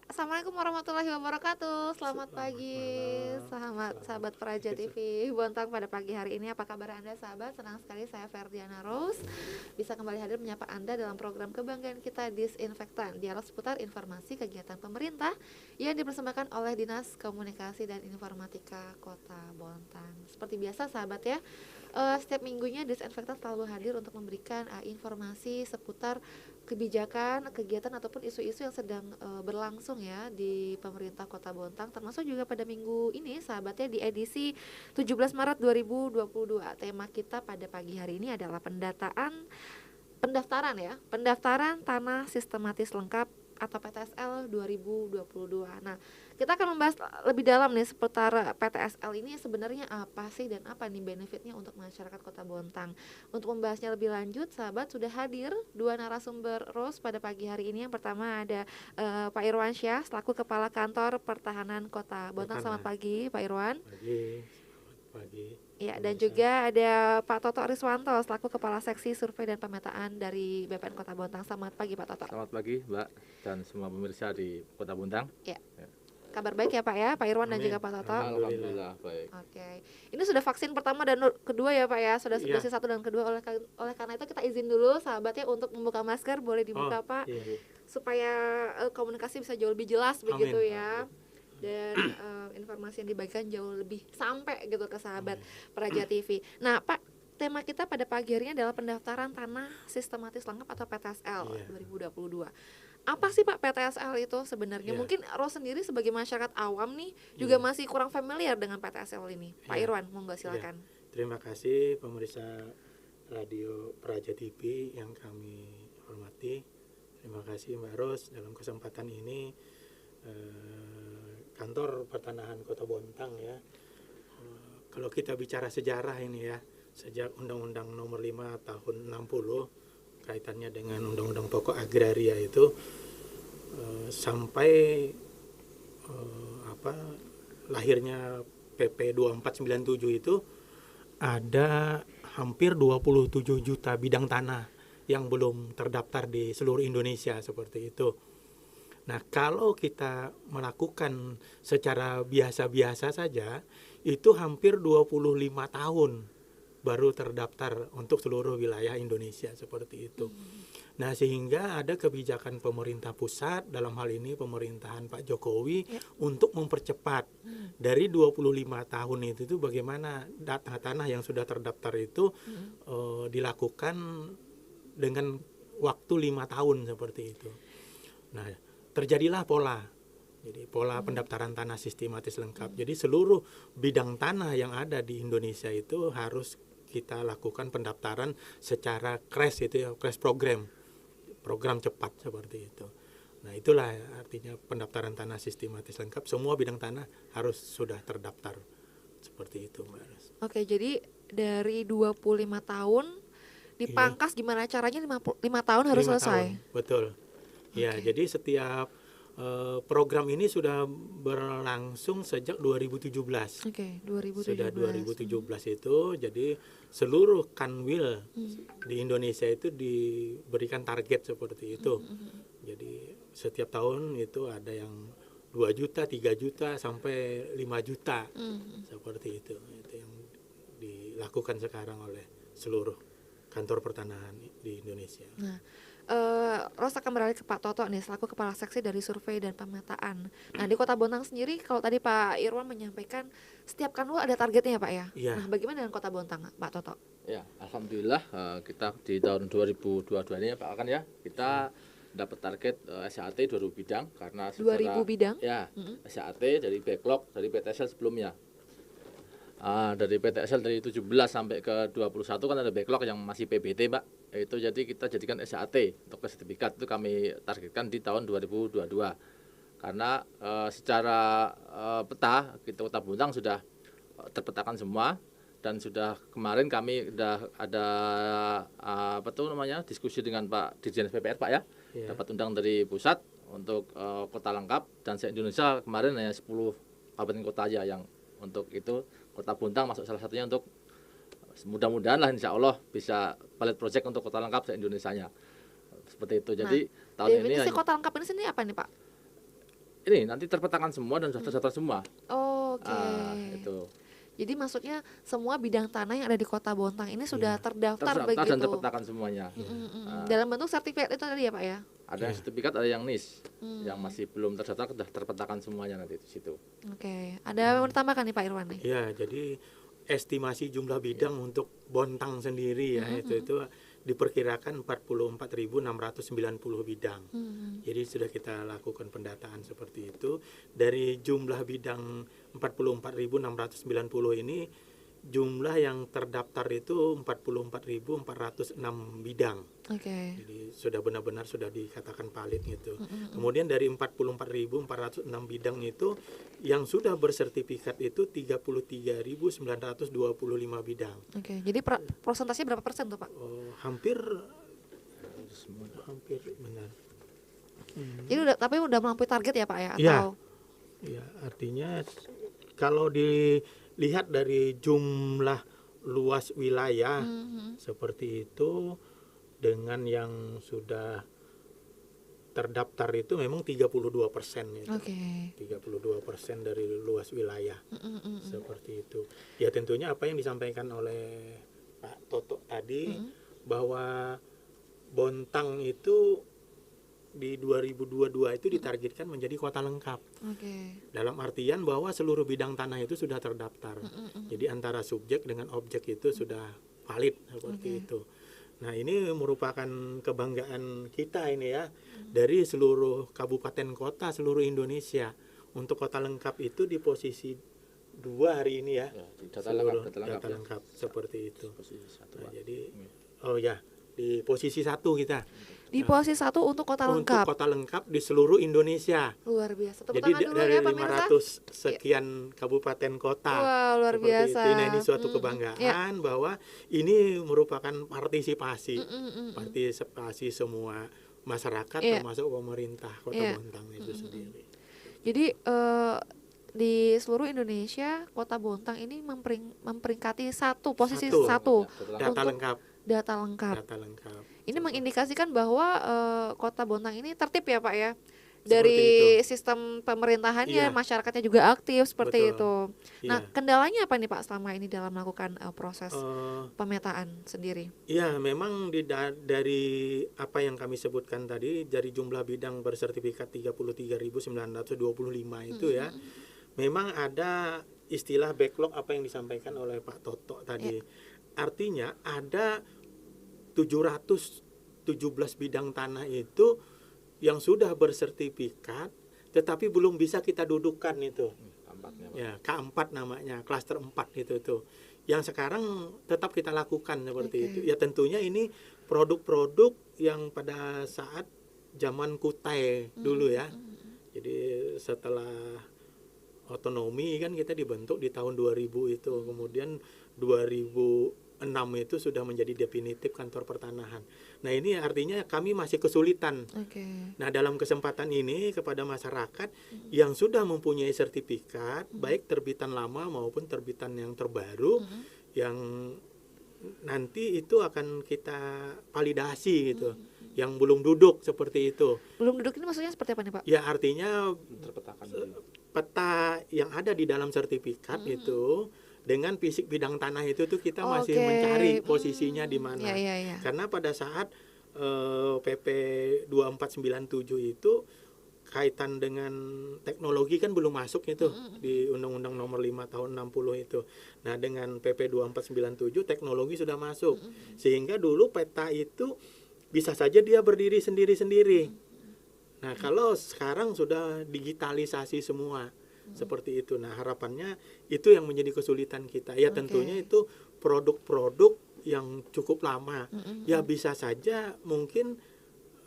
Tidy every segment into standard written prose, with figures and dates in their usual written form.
Assalamualaikum warahmatullahi wabarakatuh. Selamat Selamat pagi, malam, sahabat selamat Praja pagi. TV. Bontang pada pagi hari ini. Apa kabar Anda, sahabat? Senang sekali saya Ferdiana Rose bisa kembali hadir menyapa Anda dalam program kebanggaan kita Disinfektan, dialog seputar informasi kegiatan pemerintah yang dipersembahkan oleh Dinas Komunikasi dan Informatika Kota Bontang. Seperti biasa, sahabat ya, setiap minggunya Disinfektan selalu hadir untuk memberikan informasi seputar kebijakan, kegiatan ataupun isu-isu yang sedang berlangsung ya di pemerintah Kota Bontang, termasuk juga pada minggu ini sahabatnya di edisi 17 Maret 2022. Tema kita pada pagi hari ini adalah pendaftaran tanah sistematis lengkap atau PTSL 2022. Nah, kita akan membahas lebih dalam nih seputar PTSL ini sebenarnya apa sih dan apa nih benefitnya untuk masyarakat Kota Bontang. Untuk membahasnya lebih lanjut, sahabat, sudah hadir dua narasumber Rose pada pagi hari ini. Yang pertama ada Pak Irwan Syah selaku Kepala Kantor Pertahanan Kota Bontang. Selamat Pertama, pagi, Pak Irwan. pagi, selamat pagi, Ya, dan pemirsa. juga ada Pak Toto Riswanto selaku Kepala Seksi Survei dan Pemetaan dari BPN Kota Bontang. Selamat pagi, Pak Toto. Selamat pagi Mbak dan semua pemirsa di Kota Bontang. Ya, kabar baik ya Pak ya, Pak Irwan dan Amin. juga Pak Toto. Alhamdulillah. Baik. Oke, ini sudah vaksin pertama dan kedua ya Pak ya, sudah Iya. dosis 1 dan kedua. Oleh karena itu kita izin dulu sahabatnya untuk membuka masker, boleh dibuka Pak, Iya. supaya komunikasi bisa jauh lebih jelas Amin. begitu ya. Dan informasi yang dibagikan jauh lebih sampai gitu ke sahabat Praja TV. Nah Pak, tema kita pada pagi hari ini adalah pendaftaran tanah sistematis lengkap atau PTSL Iya. 2022. Apa sih Pak PTSL itu sebenarnya? Iya. Mungkin Ros sendiri sebagai masyarakat awam nih juga Iya. masih kurang familiar dengan PTSL ini. Pak Iya. Irwan, monggo silakan. Terima kasih pemirsa Radio Praja TV yang kami hormati. Terima kasih Mbak Ros dalam kesempatan ini Kantor Pertanahan Kota Bontang ya. Kalau kita bicara sejarah ini ya, sejak Undang-Undang Nomor 5 Tahun 60 kaitannya dengan Undang-Undang Pokok Agraria itu sampai lahirnya PP 2497 itu ada hampir 27 juta bidang tanah yang belum terdaftar di seluruh Indonesia seperti itu. Nah, kalau kita melakukan secara biasa-biasa saja, itu hampir 25 tahun baru terdaftar untuk seluruh wilayah Indonesia seperti itu. Nah, sehingga ada kebijakan pemerintah pusat, dalam hal ini pemerintahan Pak Jokowi, untuk mempercepat dari 25 tahun itu bagaimana tanah yang sudah terdaftar itu dilakukan dengan waktu 5 tahun seperti itu. Nah, terjadilah pola. Jadi pola pendaftaran tanah sistematis lengkap. Jadi seluruh bidang tanah yang ada di Indonesia itu harus kita lakukan pendaftaran secara crash itu ya, crash program cepat seperti itu. Nah, itulah artinya pendaftaran tanah sistematis lengkap. Semua bidang tanah harus sudah terdaftar. Seperti itu, Mbak Ros. Oke, jadi dari 25 tahun dipangkas gimana caranya 5 tahun harus 5 selesai. tahun, betul. Ya, jadi setiap program ini sudah berlangsung sejak 2017. Oke, 2017. Sudah 2017 itu, jadi seluruh kanwil di Indonesia itu diberikan target seperti itu. Jadi setiap tahun itu ada yang 2 juta, 3 juta, sampai 5 juta. Seperti itu. Itu yang dilakukan sekarang oleh seluruh kantor pertanahan di Indonesia. Nah, Ros akan beralih ke Pak Toto nih selaku Kepala Seksi dari Survei dan Pemetaan. Nah, di Kota Bontang sendiri kalau tadi Pak Irwan menyampaikan setiap kanwil ada targetnya ya Pak ya. Iya. Nah, bagaimana dengan Kota Bontang, Pak Toto? Ya, alhamdulillah kita di tahun 2022 ini ya Pak Akan ya, kita dapat target SAT 2000 bidang karena 2000 bidang? Ya, SAT dari backlog dari PTSL sebelumnya. Dari PTSL dari 17 sampai ke 21 kan ada backlog yang masih PBT Mbak. Itu jadi kita jadikan SAT untuk sertifikat itu kami targetkan di tahun 2022. Karena secara peta kita Kota Bontang sudah terpetakan semua dan sudah kemarin kami sudah ada diskusi dengan Pak Dirjen PPR Pak ya. Dapat undang dari pusat untuk kota lengkap dan se-Indonesia kemarin hanya 10 kabupaten kota aja yang untuk itu. Kota Bontang masuk salah satunya untuk mudah-mudahan lah insya Allah bisa pilot project untuk kota lengkap se-Indonesianya. Seperti itu. Jadi tahun ini definisi kota lengkap ini sendiri apa nih Pak? ini nanti terpetakan semua dan sudah terdaftar semua. Oke. Itu Jadi maksudnya semua bidang tanah yang ada di Kota Bontang ini sudah terdaftar terdaftar begitu. dan terpetakan semuanya. Dalam bentuk sertifikat itu tadi ya Pak ya? Ada yang sertifikat, ada yang NIS. Yang masih belum terdaftar sudah terpetakan semuanya nanti di situ. Oke. Ada yang mau ditambahkan nih Pak Irwan nih? Ya, jadi estimasi jumlah bidang untuk Bontang sendiri ya itu diperkirakan 44.690 bidang. Jadi sudah kita lakukan pendataan seperti itu. Dari jumlah bidang 44.690 ini, jumlah yang terdaftar itu 44.406 bidang. Oke. Jadi sudah benar-benar sudah dikatakan valid gitu. Kemudian dari 44.406 bidang itu yang sudah bersertifikat itu 33.925 bidang. Oke. Jadi prosentasenya berapa persen tuh Pak? Hampir benar. Jadi tapi udah melampaui target ya Pak ya? Iya. Atau Ya, artinya kalau dilihat dari jumlah luas wilayah seperti itu dengan yang sudah terdaftar itu memang 32% itu. Oke. 32% dari luas wilayah. Seperti itu. Ya tentunya apa yang disampaikan oleh Pak Toto tadi bahwa Bontang itu di 2022 itu ditargetkan menjadi kota lengkap. Oke. Dalam artian bahwa seluruh bidang tanah itu sudah terdaftar. Jadi antara subjek dengan objek itu sudah valid seperti itu. Nah, ini merupakan kebanggaan kita ini ya dari seluruh kabupaten kota seluruh Indonesia. Untuk kota lengkap itu di posisi 2 hari ini ya. Data Seluruh lengkap, data lengkap seperti itu. Posisi 1. Nah, jadi di posisi 1 kita. Di posisi 1 untuk kota Untuk lengkap. kota lengkap di seluruh Indonesia. Luar biasa. Tepuk Jadi tangan dulu dari ya pemirsa. 500 sekian kabupaten kota. Wah, luar Seperti biasa. itu. Nah, ini suatu kebanggaan bahwa ini merupakan partisipasi. Partisipasi semua masyarakat termasuk pemerintah Kota Bontang itu sendiri. Jadi di seluruh Indonesia Kota Bontang ini memperingkati posisi satu Data untuk lengkap. data lengkap. Data lengkap. Ini mengindikasikan bahwa Kota Bontang ini tertib ya Pak ya. Seperti Dari itu. sistem pemerintahannya, Iya. masyarakatnya juga aktif seperti Betul. itu. Nah, Iya. kendalanya apa nih Pak selama ini dalam melakukan proses Eh, pemetaan sendiri? Ya, memang dari apa yang kami sebutkan tadi, dari jumlah bidang bersertifikat 33.925 itu ya, memang ada istilah backlog apa yang disampaikan oleh Pak Toto tadi. Artinya ada 717 bidang tanah itu yang sudah bersertifikat, tetapi belum bisa kita dudukkan itu. Ya, K4 namanya, klaster 4 itu tuh. Yang sekarang tetap kita lakukan seperti itu. Ya tentunya ini produk-produk yang pada saat zaman Kutai dulu ya. Jadi setelah otonomi kan kita dibentuk di tahun 2000 itu. Kemudian 2006 itu sudah menjadi definitif kantor pertanahan. Nah, ini artinya kami masih kesulitan. Nah, dalam kesempatan ini kepada masyarakat yang sudah mempunyai sertifikat, baik terbitan lama maupun terbitan yang terbaru, yang nanti itu akan kita validasi gitu. Yang belum duduk seperti itu. Belum duduk ini maksudnya seperti apa nih Pak? Ya, artinya Terpetakan peta yang ada di dalam sertifikat itu dengan fisik bidang tanah itu tuh kita masih mencari posisinya di mana. Karena pada saat PP 2497 itu kaitan dengan teknologi kan belum masuk itu di Undang-Undang Nomor 5 Tahun 60 itu. Nah, dengan PP 2497 teknologi sudah masuk. Sehingga dulu peta itu bisa saja dia berdiri sendiri-sendiri. Nah, kalau sekarang sudah digitalisasi semua seperti itu. Nah, harapannya itu yang menjadi kesulitan kita. Ya tentunya itu produk-produk yang cukup lama. Ya bisa saja mungkin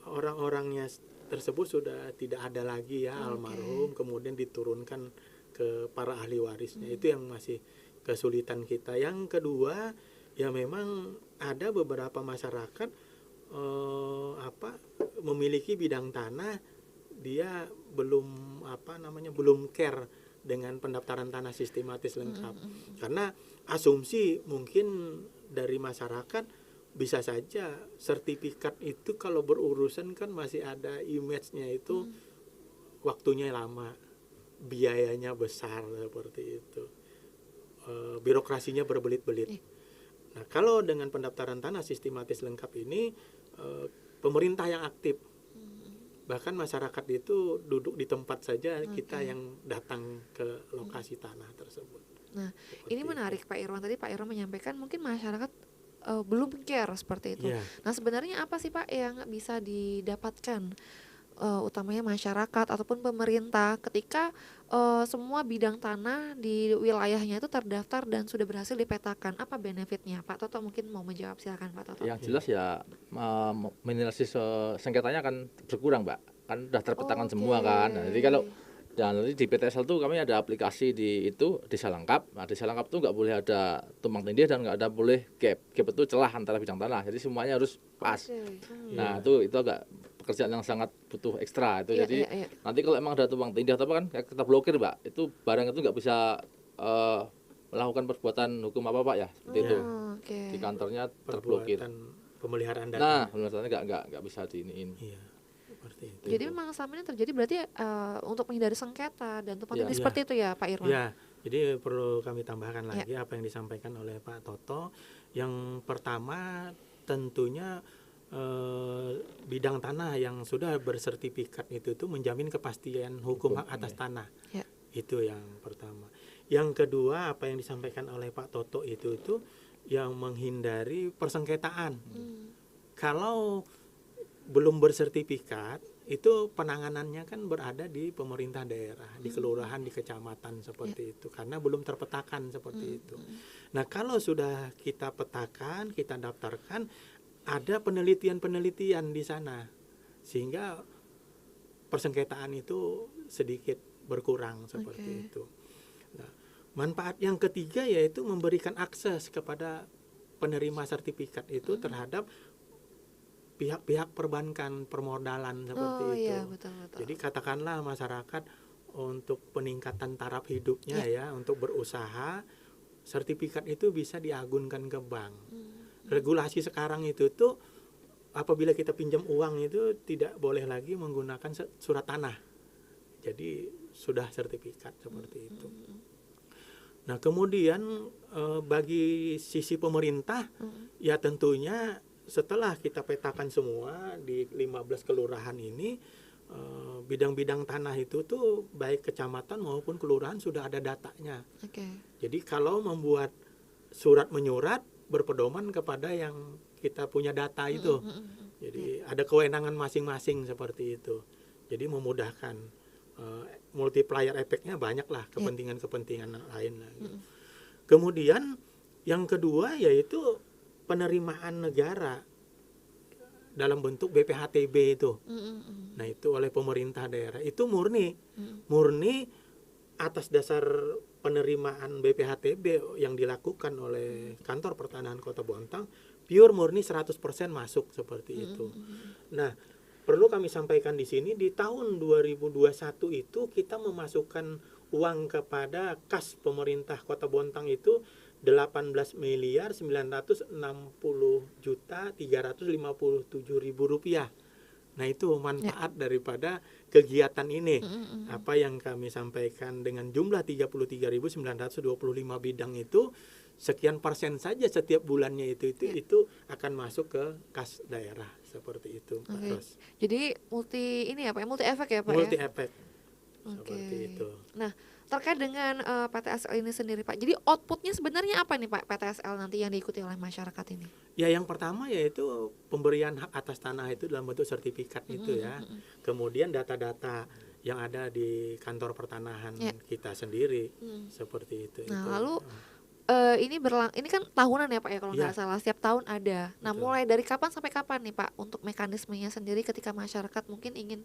orang-orangnya tersebut sudah tidak ada lagi ya almarhum, kemudian diturunkan ke para ahli warisnya. Itu yang masih kesulitan kita. Yang kedua, ya memang ada beberapa masyarakat memiliki bidang tanah, dia belum belum care dengan pendaftaran tanah sistematis lengkap. Karena asumsi mungkin dari masyarakat bisa saja sertifikat itu kalau berurusan kan masih ada image-nya itu waktunya lama, biayanya besar seperti itu, birokrasinya berbelit-belit. Nah, kalau dengan pendaftaran tanah sistematis lengkap ini, pemerintah yang aktif, bahkan masyarakat itu duduk di tempat saja, kita yang datang ke lokasi tanah tersebut. Nah, Seperti ini itu. menarik Pak Irwan. Tadi Pak Irwan menyampaikan mungkin masyarakat belum care seperti itu. Iya. Nah, sebenarnya apa sih Pak yang bisa didapatkan utamanya masyarakat ataupun pemerintah ketika semua bidang tanah di wilayahnya itu terdaftar dan sudah berhasil dipetakan? Apa benefitnya Pak Toto? Mungkin mau menjawab, silakan Pak Toto. Yang jelas ya minimalisasi sengketanya kan berkurang, Mbak. Kan udah terpetakan semua kan. Nah, jadi kalau dan nanti di PTSL tuh kami ada aplikasi di itu Desa Lengkap. Nah, Desa Lengkap tuh nggak boleh ada tumpang tindih dan nggak ada boleh gap. Gap itu celah antara bidang tanah. Jadi semuanya harus pas. Nah, itu agak pekerjaan yang sangat butuh ekstra itu. Jadi nanti kalau emang ada tumpang tindih atau apa kan kita blokir, Mbak. Itu barang itu nggak bisa melakukan perbuatan hukum apa Pak ya, seperti itu. Di kantornya terblokir. Pemeliharaan data. Nah, pemeliharaan nggak bisa diiniin. Iya. Seperti itu. Jadi memang selama ini terjadi berarti untuk menghindari sengketa dan tumpang tindih seperti itu ya Pak Irwan? Ya, jadi perlu kami tambahkan lagi apa yang disampaikan oleh Pak Toto. Yang pertama tentunya bidang tanah yang sudah bersertifikat itu tuh menjamin kepastian hukum hak atas tanah. Ya. Itu yang pertama. Yang kedua apa yang disampaikan oleh Pak Toto itu yang menghindari persengketaan. Kalau belum bersertifikat itu penanganannya kan berada di pemerintah daerah, di kelurahan, di kecamatan seperti itu, karena belum terpetakan seperti itu. Nah, kalau sudah kita petakan, kita daftarkan, ada penelitian-penelitian di sana sehingga persengketaan itu sedikit berkurang seperti itu. Nah, manfaat yang ketiga yaitu memberikan akses kepada penerima sertifikat itu terhadap pihak-pihak perbankan, permodalan seperti itu. Iya, betul. Jadi katakanlah masyarakat untuk peningkatan taraf hidupnya ya, untuk berusaha, sertifikat itu bisa diagunkan ke bank. Regulasi sekarang itu tuh apabila kita pinjam uang itu tidak boleh lagi menggunakan surat tanah. Jadi sudah sertifikat seperti itu. Nah, kemudian bagi sisi pemerintah ya tentunya setelah kita petakan semua di 15 kelurahan ini, bidang-bidang tanah itu tuh baik kecamatan maupun kelurahan sudah ada datanya. Jadi kalau membuat surat menyurat berpedoman kepada yang kita punya data itu. Jadi ada kewenangan masing-masing seperti itu. Jadi memudahkan, multiplier efeknya banyak lah, kepentingan-kepentingan lain lah. Kemudian yang kedua yaitu penerimaan negara dalam bentuk BPHTB itu. Nah, itu oleh pemerintah daerah itu murni atas dasar penerimaan BPHTB yang dilakukan oleh Kantor Pertanahan Kota Bontang, pure murni 100% masuk seperti itu. Nah, perlu kami sampaikan di sini di tahun 2021 itu kita memasukkan uang kepada kas pemerintah Kota Bontang itu 18.960.357.000 rupiah. Nah, itu manfaat daripada kegiatan ini. Apa yang kami sampaikan dengan jumlah 33.925 bidang itu, sekian persen saja setiap bulannya itu akan masuk ke kas daerah seperti itu. Jadi multi efek ya Pak? Multi efek. Seperti itu. Nah, terkait dengan PTSL ini sendiri Pak, jadi outputnya sebenarnya apa nih Pak PTSL nanti yang diikuti oleh masyarakat ini? Ya, yang pertama yaitu pemberian hak atas tanah itu dalam bentuk sertifikat itu ya. Kemudian data-data yang ada di kantor pertanahan kita sendiri seperti itu. Nah, lalu ini kan tahunan ya Pak ya kalau nggak salah, setiap tahun ada. Nah, mulai dari kapan sampai kapan nih Pak untuk mekanismenya sendiri ketika masyarakat mungkin ingin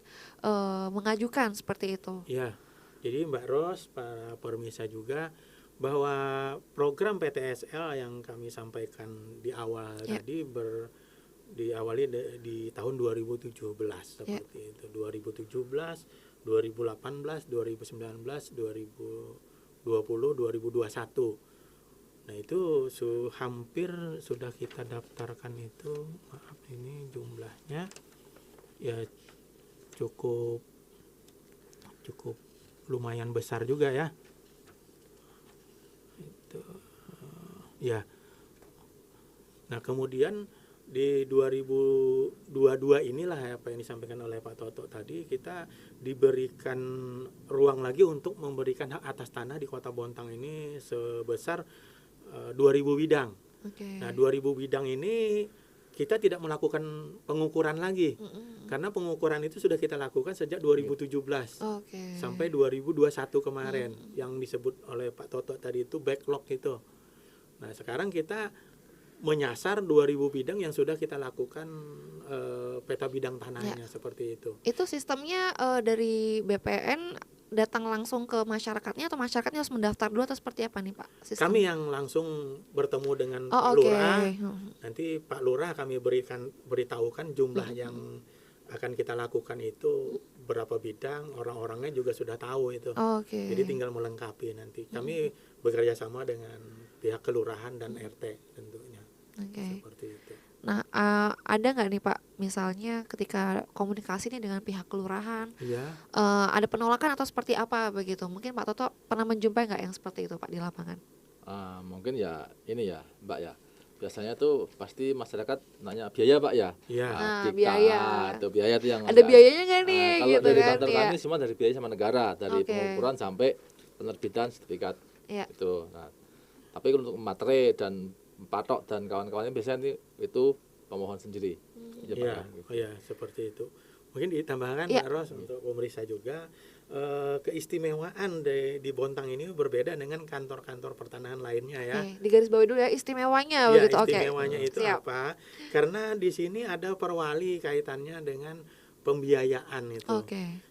mengajukan seperti itu? Ya, jadi Mbak Ros, para pemirsa juga, bahwa program PTSL yang kami sampaikan di awal tadi diawali di tahun 2017 seperti itu. 2017, 2018, 2019, 2020, 2021. Nah, itu hampir sudah kita daftarkan itu, maaf ini jumlahnya ya cukup cukup lumayan besar juga ya. Itu ya. Nah, kemudian di 2022 inilah apa yang disampaikan oleh Pak Toto tadi, kita diberikan ruang lagi untuk memberikan hak atas tanah di Kota Bontang ini sebesar 2.000 bidang. Nah, 2.000 bidang ini kita tidak melakukan pengukuran lagi. Karena pengukuran itu sudah kita lakukan sejak 2017 sampai 2021 kemarin. Yang disebut oleh Pak Toto tadi itu backlog itu. Nah, sekarang kita menyasar 2.000 bidang yang sudah kita lakukan peta bidang tanahnya seperti itu. Itu sistemnya dari BPN datang langsung ke masyarakatnya atau masyarakatnya harus mendaftar dulu atau seperti apa nih Pak? Sistem? Kami yang langsung bertemu dengan Pak Lurah. Nanti Pak Lurah kami beritahukan jumlah yang akan kita lakukan itu berapa bidang, orang-orangnya juga sudah tahu itu. Jadi tinggal melengkapi nanti. Kami bekerja sama dengan pihak kelurahan dan RT tentunya. Seperti itu. Nah, ada nggak nih Pak, misalnya ketika komunikasi nih dengan pihak kelurahan, ada penolakan atau seperti apa begitu? Mungkin Pak Toto pernah menjumpai nggak yang seperti itu Pak di lapangan? Mungkin ya ini ya Mbak ya. Biasanya tuh pasti masyarakat nanya biaya Pak ya. Biaya. Itu biaya tuh yang ada biayanya nggak nih? Kalau gitu dari kan, kantor kami semua dari biaya sama negara, dari pengukuran sampai penerbitan sertifikat itu. Nah, tapi untuk materai dan patok dan kawan-kawannya biasanya itu pemohon sendiri. Iya, seperti itu. Mungkin ditambahkan Mbak Ros untuk pemeriksa juga keistimewaan di Bontang ini berbeda dengan kantor-kantor pertanahan lainnya ya. Di garis bawah dulu ya istimewanya begitu. Istimewanya itu apa? Karena di sini ada perwali kaitannya dengan pembiayaan itu.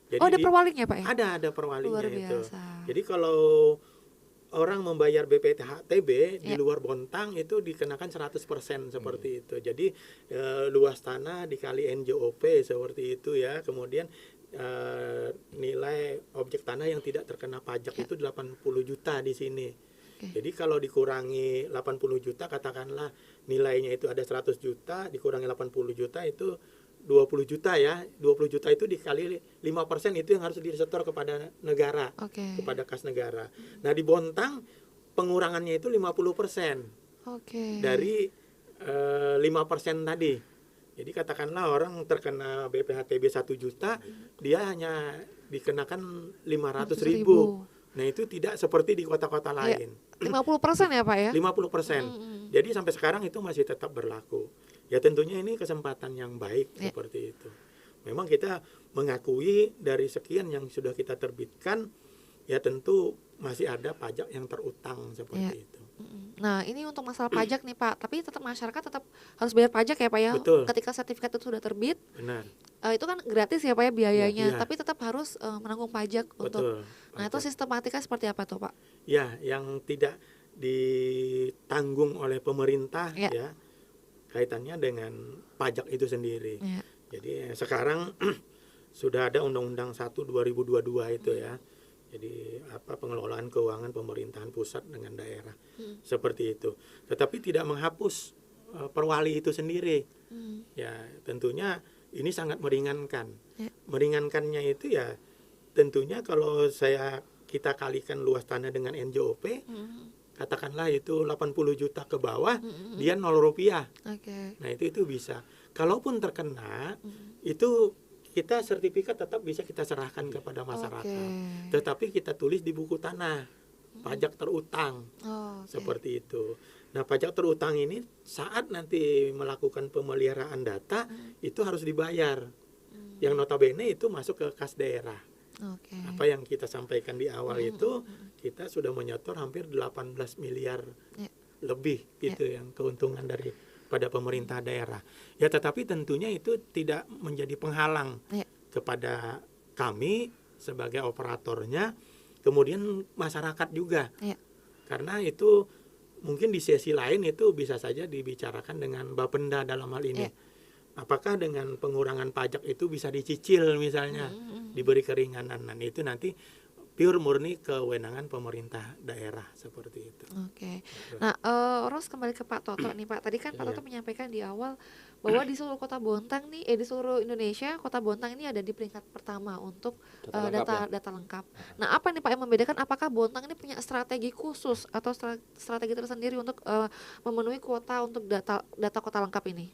Jadi ada perwalinya Pak ya? Ada perwalinya luar itu. biasa. Jadi kalau orang membayar BPTHTB di luar Bontang itu dikenakan 100% seperti itu. Jadi luas tanah dikali NJOP seperti itu ya. Kemudian nilai objek tanah yang tidak terkena pajak itu 80 juta di sini. Jadi kalau dikurangi 80 juta katakanlah nilainya itu ada 100 juta dikurangi 80 juta itu 20 juta ya. 20 juta itu dikali 5% itu yang harus disetor kepada negara, kepada kas negara. Nah, di Bontang pengurangannya itu 50%. Dari 5% tadi. Jadi katakanlah orang terkena BPHTB 1 juta, dia hanya dikenakan 500.000. Nah, itu tidak seperti di kota-kota lain. 50% ya Pak ya? 50%. Jadi sampai sekarang itu masih tetap berlaku. Ya tentunya ini kesempatan yang baik seperti itu. Memang kita mengakui dari sekian yang sudah kita terbitkan, ya tentu masih ada pajak yang terutang seperti itu. Nah, ini untuk masalah pajak nih Pak, tapi tetap masyarakat tetap harus bayar pajak ya Pak ya. Betul. Ketika sertifikat itu sudah terbit, Benar. Itu kan gratis ya Pak ya biayanya, tapi tetap harus menanggung pajak. Betul. Nah, itu sistematika seperti apa tuh Pak? Ya, yang tidak ditanggung oleh pemerintah ya kaitannya dengan pajak itu sendiri. Jadi sekarang sudah ada Undang-Undang 1 2022 itu ya. Jadi pengelolaan keuangan pemerintahan pusat dengan daerah. Seperti itu. Tetapi tidak menghapus perwali itu sendiri. Ya, tentunya ini sangat meringankan. Meringankannya itu ya tentunya kalau kita kalikan luas tanah dengan NJOP, katakanlah itu 80 juta ke bawah, dia 0 rupiah. Nah, itu bisa. Kalaupun terkena, itu kita sertifikat tetap bisa kita serahkan kepada masyarakat. Tetapi kita tulis di buku tanah, pajak terutang. Seperti itu. Nah, pajak terutang ini saat nanti melakukan pemeliharaan data, itu harus dibayar. Yang notabene itu masuk ke kas daerah. Apa yang kita sampaikan di awal itu, kita sudah menyetor hampir 18 miliar lebih itu yang keuntungan pada pemerintah daerah. Ya, tetapi tentunya itu tidak menjadi penghalang kepada kami sebagai operatornya, kemudian masyarakat juga. Karena itu mungkin di sesi lain itu bisa saja dibicarakan dengan Bapenda dalam hal ini. Apakah dengan pengurangan pajak itu bisa dicicil misalnya, diberi keringanan. Nah, itu nanti pure murni kewenangan pemerintah daerah seperti itu. Oke. Nah, Ros kembali ke Pak Toto nih Pak. Tadi kan Pak Toto menyampaikan di awal bahwa di seluruh Kota Bontang nih, di seluruh Indonesia, Kota Bontang ini ada di peringkat pertama untuk data lengkap. Nah, apa nih Pak yang membedakan? Apakah Bontang ini punya strategi khusus atau strategi tersendiri untuk memenuhi kuota untuk data kota lengkap ini,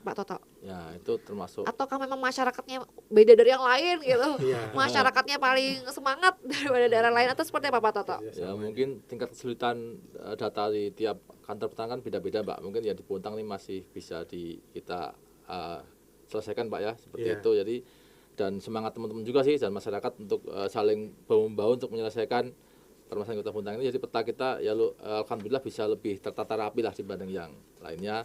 Pak Toto? Ya, itu termasuk. Ataukah memang masyarakatnya beda dari yang lain gitu? Iya. Masyarakatnya paling semangat daripada daerah lain atau seperti apa Pak Toto? Ya, mungkin tingkat kesulitan data di tiap kantor petang kan beda-beda, Mbak. Mungkin ya di Bontang ini masih bisa kita selesaikan, Pak, ya, seperti itu. Jadi dan semangat teman-teman juga sih dan masyarakat untuk saling bahu-membahu untuk menyelesaikan permasalahan Kota Bontang ini. Jadi peta kita ya alhamdulillah bisa lebih tertata rapi lah dibanding yang lainnya.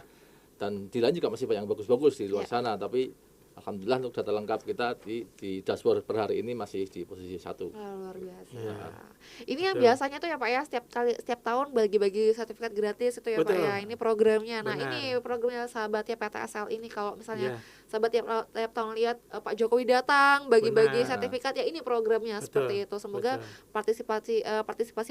Dan di lain juga masih banyak yang bagus-bagus di luar sana, tapi alhamdulillah untuk data lengkap kita di dashboard per hari ini masih di posisi 1. Luar biasa. Ini yang biasanya tuh ya Pak ya, setiap tahun bagi-bagi sertifikat gratis itu ya Pak ya. Ini programnya. Nah, ini programnya sahabatnya PTSL ini, kalau misalnya sahabat tiap tahun lihat Pak Jokowi datang bagi-bagi sertifikat, ya ini programnya seperti itu. Semoga partisipasi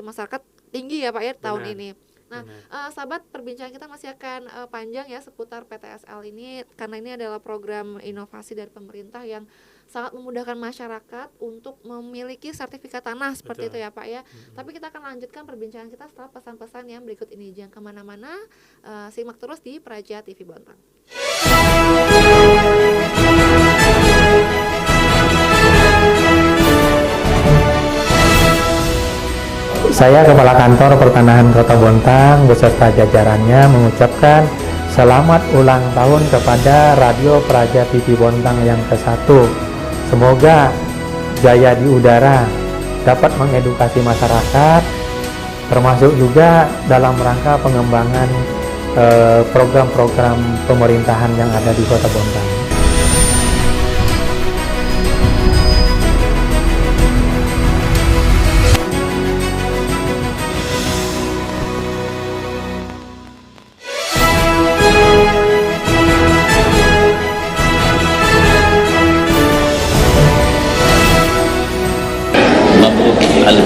masyarakat tinggi ya Pak ya tahun ini. Nah, sahabat, perbincangan kita masih akan panjang ya seputar PTSL ini, karena ini adalah program inovasi dari pemerintah yang sangat memudahkan masyarakat untuk memiliki sertifikat tanah seperti itu ya Pak ya. Tapi kita akan lanjutkan perbincangan kita setelah pesan-pesan yang berikut ini. Jangan kemana-mana, simak terus di Praja TV Bontang. Saya Kepala Kantor Pertanahan Kota Bontang beserta jajarannya mengucapkan selamat ulang tahun kepada Radio Praja TV Bontang yang ke-1. Semoga jaya di udara, dapat mengedukasi masyarakat, termasuk juga dalam rangka pengembangan program-program pemerintahan yang ada di Kota Bontang.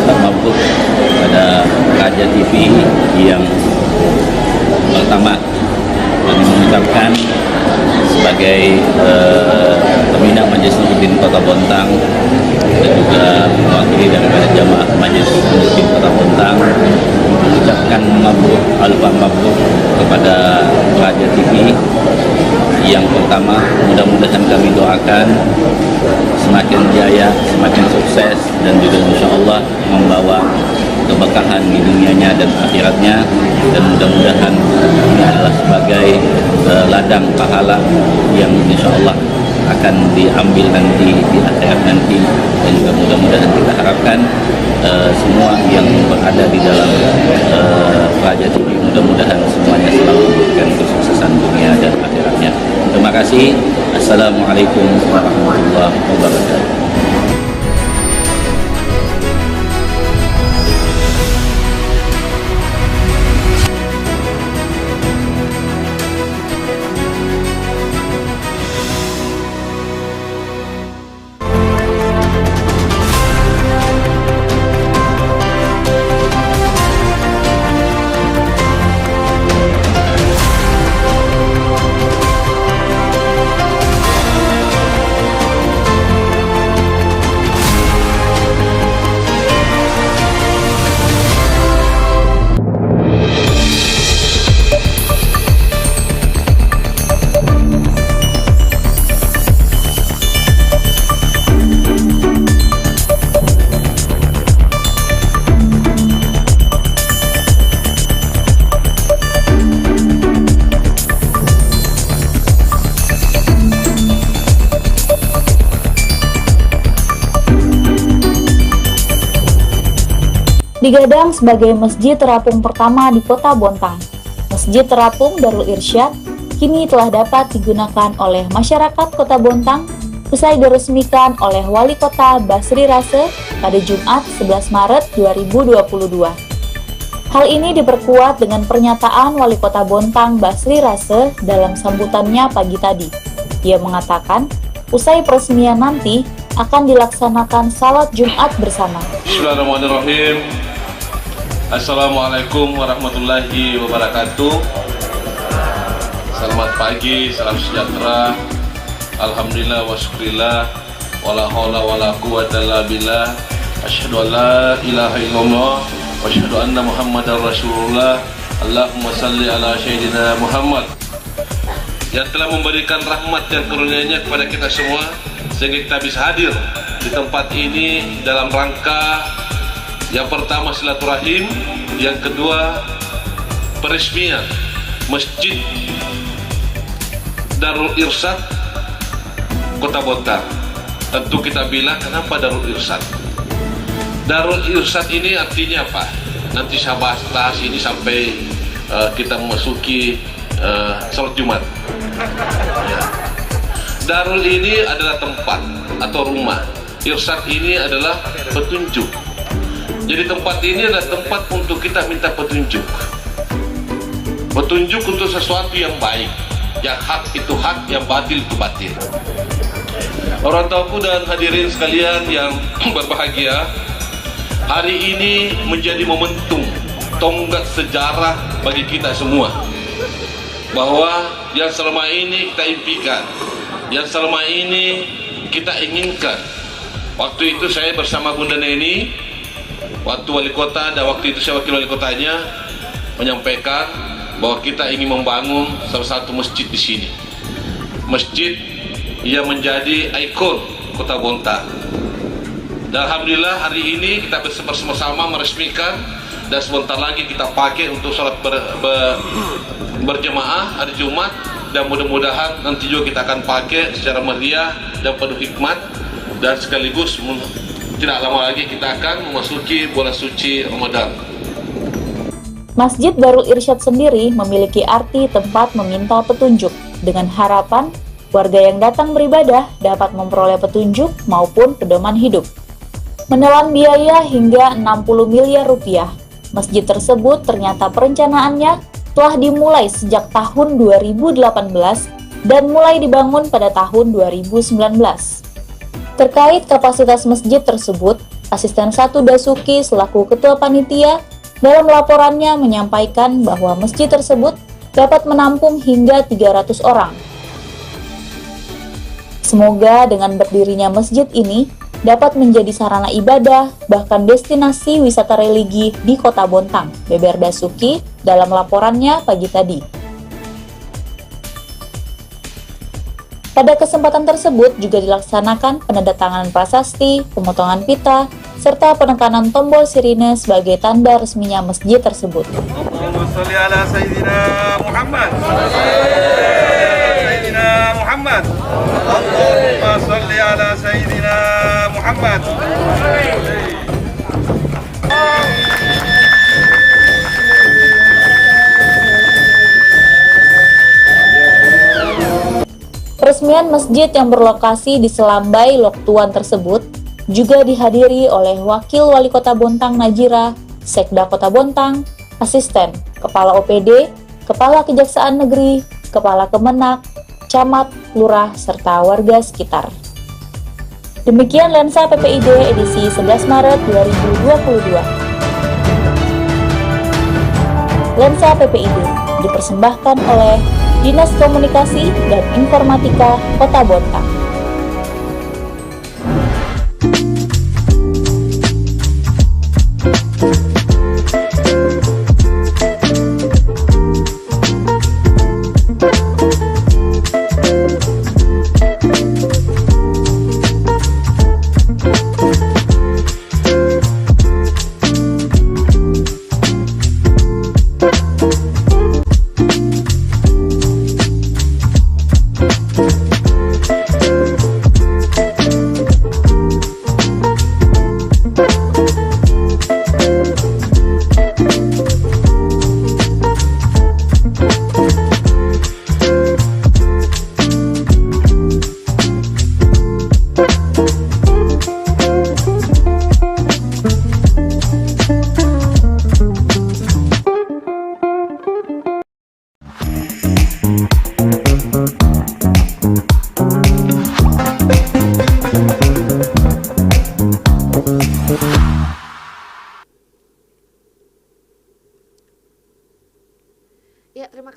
Mabuk pada Praja TV yang pertama, kami mengucapkan sebagai pembina Majelis Nurdin Kota Bontang dan juga mewakili daripada jamaah Majelis Nurdin Kota Bontang mengucapkan mabuk kepada Praja TV yang pertama. Mudah-mudahan kami doakan semakin jaya, semakin sukses, dan juga insya Allah membawa keberkahan di dunianya dan akhiratnya, dan mudah-mudahan ini adalah sebagai ladang pahala yang insya Allah akan diambil nanti di akhirat nanti, dan juga mudah-mudahan kita harapkan semua yang berada di dalam Praja TV mudah-mudahan semuanya selalu memberikan kesuksesan dunia dan akhiratnya. Terima kasih. Assalamualaikum warahmatullahi wabarakatuh. Digadang sebagai masjid terapung pertama di Kota Bontang, Masjid Terapung Darul Irsyad kini telah dapat digunakan oleh masyarakat Kota Bontang usai diresmikan oleh Wali Kota Basri Rase pada Jumat 11 Maret 2022. Hal ini diperkuat dengan pernyataan Wali Kota Bontang Basri Rase dalam sambutannya pagi tadi. Ia mengatakan, usai peresmian nanti, akan dilaksanakan salat Jumat bersama. Bismillahirrahmanirrahim. Assalamualaikum warahmatullahi wabarakatuh. Selamat pagi, salam sejahtera. Alhamdulillah wa syukurillah. Wala haula wala quwwata illa billah. Asyhadu an la ilaha illallah wa asyhadu anna Muhammadar Rasulullah. Allahumma salli ala sayyidina Muhammad. Yang telah memberikan rahmat dan karunia-Nya kepada kita semua sehingga kita bisa hadir di tempat ini dalam rangka yang pertama silaturahim, yang kedua peresmian Masjid Darul Irsyad Kota Bontang. Tentu kita bilang kenapa Darul Irsyad? Darul Irsyad ini artinya apa? Nanti saya bahas ini sampai kita memasuki salat Jumat. Ya. Darul ini adalah tempat atau rumah. Irsyad ini adalah petunjuk. Jadi tempat ini adalah tempat untuk kita minta petunjuk. Petunjuk untuk sesuatu yang baik. Yang hak itu hak, yang batil itu batil. Orang tuaku dan hadirin sekalian yang berbahagia, hari ini menjadi momentum tonggak sejarah bagi kita semua. Bahwa yang selama ini kita impikan, yang selama ini kita inginkan. Waktu itu saya bersama Bunda Neni, waktu wali kota, dan waktu itu saya wakil wali kotanya, menyampaikan bahwa kita ingin membangun salah satu masjid di sini. Masjid yang menjadi ikon Kota Bontang. Dan alhamdulillah hari ini kita bersama-sama meresmikan, dan sebentar lagi kita pakai untuk sholat berjemaah hari Jumat, dan mudah-mudahan nanti juga kita akan pakai secara meriah dan penuh hikmat, dan sekaligus tidak lama lagi kita akan memasuki bulan suci Ramadan. Masjid Darul Irsyad sendiri memiliki arti tempat meminta petunjuk dengan harapan warga yang datang beribadah dapat memperoleh petunjuk maupun pedoman hidup. Menelan biaya hingga 60 miliar rupiah, masjid tersebut ternyata perencanaannya telah dimulai sejak tahun 2018 dan mulai dibangun pada tahun 2019. Terkait kapasitas masjid tersebut, Asisten 1 Dasuki selaku Ketua Panitia dalam laporannya menyampaikan bahwa masjid tersebut dapat menampung hingga 300 orang. Semoga dengan berdirinya masjid ini dapat menjadi sarana ibadah, bahkan destinasi wisata religi di Kota Bontang, beber Dasuki dalam laporannya pagi tadi. Pada kesempatan tersebut juga dilaksanakan penandatanganan prasasti, pemotongan pita, serta penekanan tombol sirine sebagai tanda resminya masjid tersebut. Allahumma sholli ala Sayyidina Muhammad. Sayyidina Muhammad. Allahumma sholli ala Sayyidina Muhammad. Peresmian masjid yang berlokasi di Selambai, Loktuan tersebut juga dihadiri oleh Wakil Wali Kota Bontang Najira, Sekda Kota Bontang, Asisten, Kepala OPD, Kepala Kejaksaan Negeri, Kepala Kemenak, Camat, Lurah, serta warga sekitar. Demikian Lensa PPID edisi 11 Maret 2022. Lensa PPID dipersembahkan oleh Dinas Komunikasi dan Informatika Kota Bontang.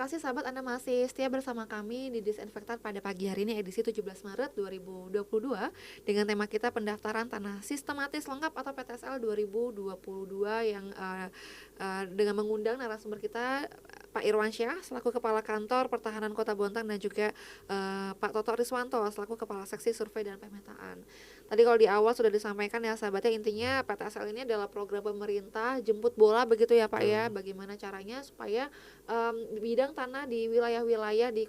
kasih sahabat Anda masih setia bersama kami di Disinfektan pada pagi hari ini edisi 17 Maret 2022 dengan tema kita pendaftaran tanah sistematis lengkap atau PTSL 2022 yang dengan mengundang narasumber kita Pak Irwansyah selaku Kepala Kantor Pertahanan Kota Bontang dan juga Pak Toto Riswanto selaku Kepala Seksi Survei dan Pemetaan. Tadi kalau di awal sudah disampaikan ya sahabatnya, intinya PTSL ini adalah program pemerintah jemput bola begitu ya Pak ya. Bagaimana caranya supaya bidang tanah di wilayah-wilayah di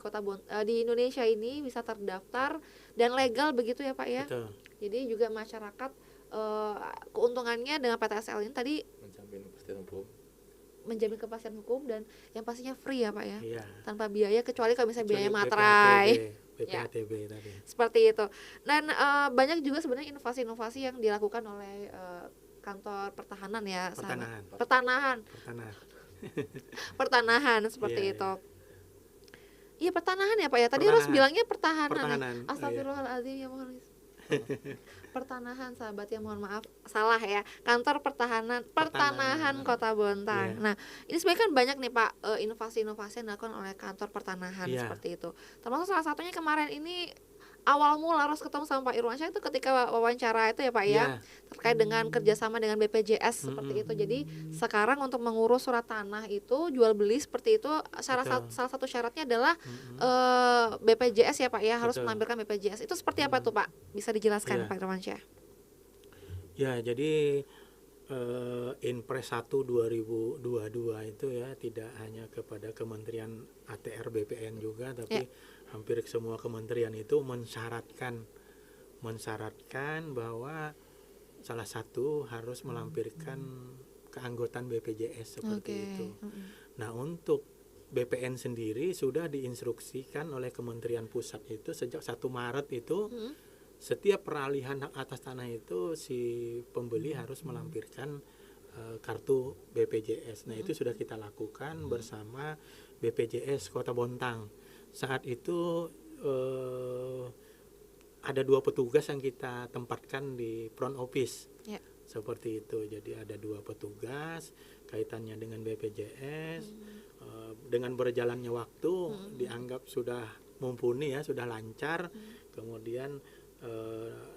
di Indonesia ini bisa terdaftar dan legal begitu ya Pak ya. Betul. Jadi juga masyarakat keuntungannya dengan PTSL ini tadi menjamin kepastian hukum dan yang pastinya free ya Pak ya. Iya. Tanpa biaya kecuali kalau misalnya biaya Kecuali materai. BPHTB tadi. Seperti itu. Dan banyak juga sebenarnya inovasi-inovasi yang dilakukan oleh kantor pertahanan ya, pertanahan seperti itu. Iya pertanahan ya Pak ya. Tadi harus bilangnya pertahanan. Astagfirullahaladzim ya mohon. Pertanahan sahabat ya, mohon maaf salah ya. Kantor pertanahan Kota Bontang. Nah ini sebenarnya kan banyak nih Pak inovasi-inovasi yang dilakukan oleh kantor pertanahan seperti itu. Termasuk salah satunya kemarin ini awal mula harus ketemu sama Pak Irwansyah itu ketika wawancara itu ya Pak ya, terkait dengan kerjasama dengan BPJS seperti itu. Jadi sekarang untuk mengurus surat tanah itu jual beli seperti itu salah satu syaratnya adalah BPJS ya Pak ya, harus melampirkan BPJS. Itu seperti apa tuh Pak? Bisa dijelaskan Pak Irwansyah? Ya, jadi Inpres 1 2022 itu ya tidak hanya kepada Kementerian ATR BPN juga, tapi hampir semua kementerian itu mensyaratkan bahwa salah satu harus melampirkan keanggotaan BPJS seperti itu. Nah, untuk BPN sendiri sudah diinstruksikan oleh Kementerian Pusat itu sejak 1 Maret itu setiap peralihan hak atas tanah itu si pembeli harus melampirkan kartu BPJS. Nah, itu sudah kita lakukan bersama BPJS Kota Bontang. Saat itu ada 2 petugas yang kita tempatkan di front office seperti itu. Jadi ada 2 petugas kaitannya dengan BPJS. Dengan berjalannya waktu dianggap sudah mumpuni ya, sudah lancar. Kemudian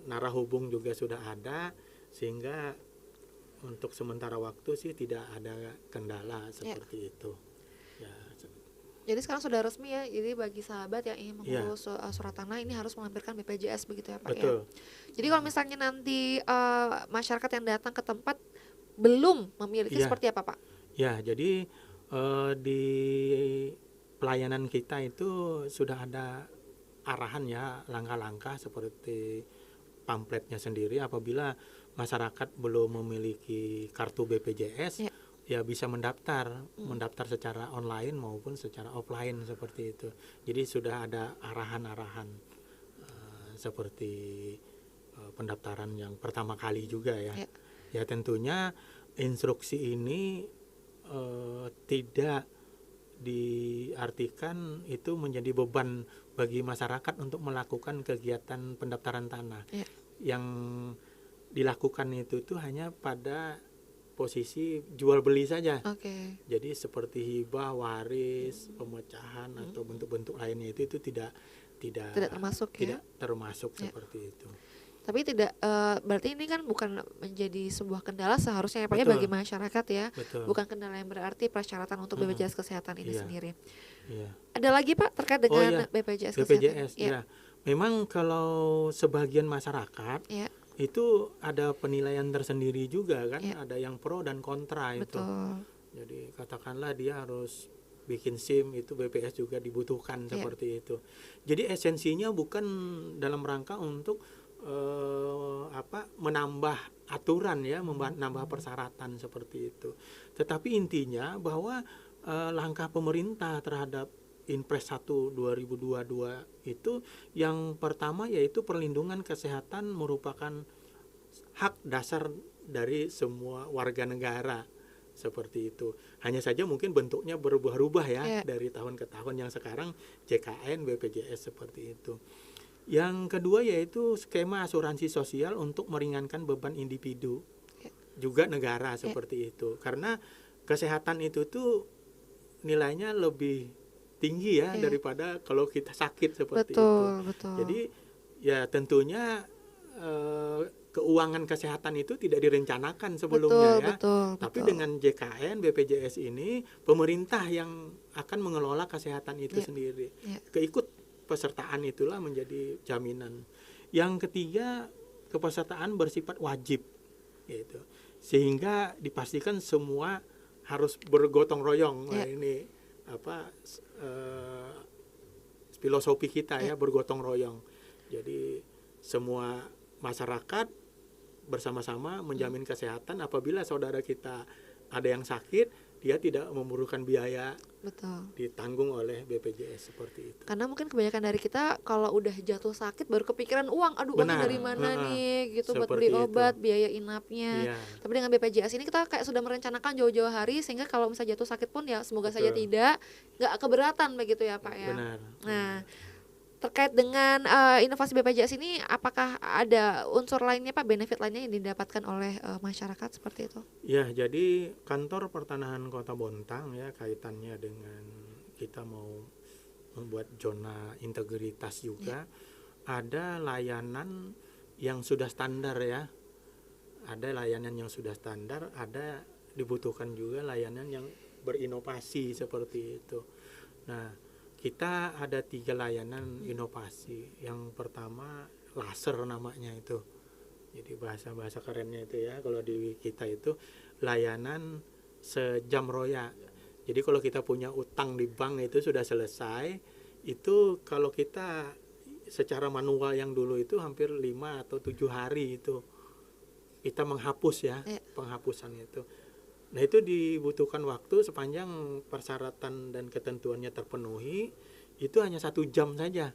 narahubung juga sudah ada, sehingga untuk sementara waktu sih tidak ada kendala seperti itu ya. Jadi sekarang sudah resmi ya, jadi bagi sahabat yang ingin mengurus surat tanah ini harus melampirkan BPJS begitu ya Pak. Betul. Ya. Jadi kalau misalnya nanti masyarakat yang datang ke tempat belum memiliki seperti apa Pak? Ya, jadi di pelayanan kita itu sudah ada arahan ya, langkah-langkah seperti pamfletnya sendiri. Apabila masyarakat belum memiliki kartu BPJS ya bisa mendaftar secara online maupun secara offline seperti itu. Jadi sudah ada arahan-arahan seperti pendaftaran yang pertama kali juga ya. Ya tentunya instruksi ini tidak diartikan itu menjadi beban bagi masyarakat untuk melakukan kegiatan pendaftaran tanah. Yang dilakukan itu hanya pada posisi jual beli saja. Jadi seperti hibah, waris, pemecahan atau bentuk-bentuk lainnya itu tidak termasuk termasuk seperti itu. Tapi tidak berarti ini kan bukan menjadi sebuah kendala seharusnya ya Pak ya bagi masyarakat ya. Bukan kendala yang berarti persyaratan untuk BPJS kesehatan ini sendiri. Ada lagi Pak terkait dengan BPJS kesehatan? Ya. Memang kalau sebagian masyarakat itu ada penilaian tersendiri juga kan, ada yang pro dan kontra itu. Jadi katakanlah dia harus bikin SIM, itu BPS juga dibutuhkan seperti itu. Jadi esensinya bukan dalam rangka untuk menambah aturan ya, menambah persyaratan seperti itu. Tetapi intinya bahwa langkah pemerintah terhadap Inpres 1 2022 itu yang pertama yaitu perlindungan kesehatan merupakan hak dasar dari semua warga negara seperti itu. Hanya saja mungkin bentuknya berubah-ubah ya dari tahun ke tahun, yang sekarang JKN, BPJS seperti itu. Yang kedua yaitu skema asuransi sosial untuk meringankan beban individu juga negara seperti itu. Karena kesehatan itu tuh nilainya lebih tinggi ya Iya. daripada kalau kita sakit seperti itu. Betul. Jadi ya tentunya keuangan kesehatan itu tidak direncanakan sebelumnya ya. Tapi dengan JKN, BPJS ini pemerintah yang akan mengelola kesehatan itu sendiri. Keikut pesertaan itulah menjadi jaminan. Yang ketiga, kepesertaan bersifat wajib gitu. Sehingga dipastikan semua harus bergotong royong. Nah, ini filosofi kita ya, bergotong royong. Jadi semua masyarakat bersama-sama menjamin kesehatan. Apabila saudara kita ada yang sakit, dia tidak memerlukan biaya, ditanggung oleh BPJS seperti itu. Karena mungkin kebanyakan dari kita kalau udah jatuh sakit baru kepikiran uang, aduh uangnya dari mana nih gitu buat beli obat, biaya inapnya. Tapi dengan BPJS ini kita kayak sudah merencanakan jauh-jauh hari, sehingga kalau misalnya jatuh sakit pun ya semoga saja nggak keberatan begitu ya Pak ya. Benar. Nah, terkait dengan inovasi BPJS ini, apakah ada unsur lainnya Pak, benefit lainnya yang didapatkan oleh masyarakat seperti itu? Ya, jadi Kantor Pertanahan Kota Bontang ya, kaitannya dengan kita mau membuat zona integritas juga, ada layanan yang sudah standar ya. Ada layanan yang sudah standar, ada dibutuhkan juga layanan yang berinovasi seperti itu. Nah, kita ada 3 layanan inovasi. Yang pertama laser namanya itu. Jadi bahasa kerennya itu ya, kalau di kita itu layanan sejam roya. Jadi kalau kita punya utang di bank itu sudah selesai, itu kalau kita secara manual yang dulu itu hampir 5 atau 7 hari itu kita menghapus ya, penghapusan itu. Nah, itu dibutuhkan waktu sepanjang persyaratan dan ketentuannya terpenuhi, itu hanya 1 jam saja.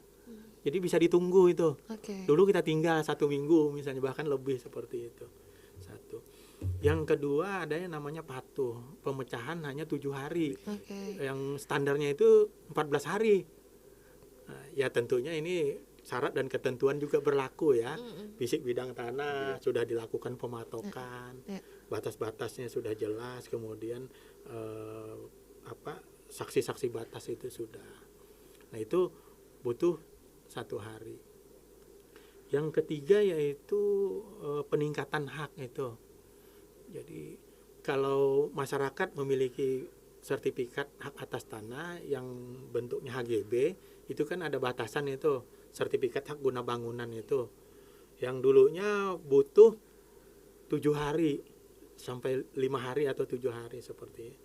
Jadi bisa ditunggu itu. Dulu kita tinggal 1 minggu misalnya, bahkan lebih seperti itu. 1. Yang kedua ada yang namanya patuh, pemecahan hanya 7 hari. Yang standarnya itu 14 hari. Nah, ya tentunya ini syarat dan ketentuan juga berlaku ya. Fisik bidang tanah sudah dilakukan pematokan. Batas-batasnya sudah jelas, kemudian saksi-saksi batas itu sudah. Nah, itu butuh 1 hari. Yang ketiga yaitu peningkatan hak itu. Jadi kalau masyarakat memiliki sertifikat hak atas tanah yang bentuknya HGB, itu kan ada batasan itu, sertifikat hak guna bangunan itu. Yang dulunya butuh 7 hari sampai 5 hari atau 7 hari seperti itu.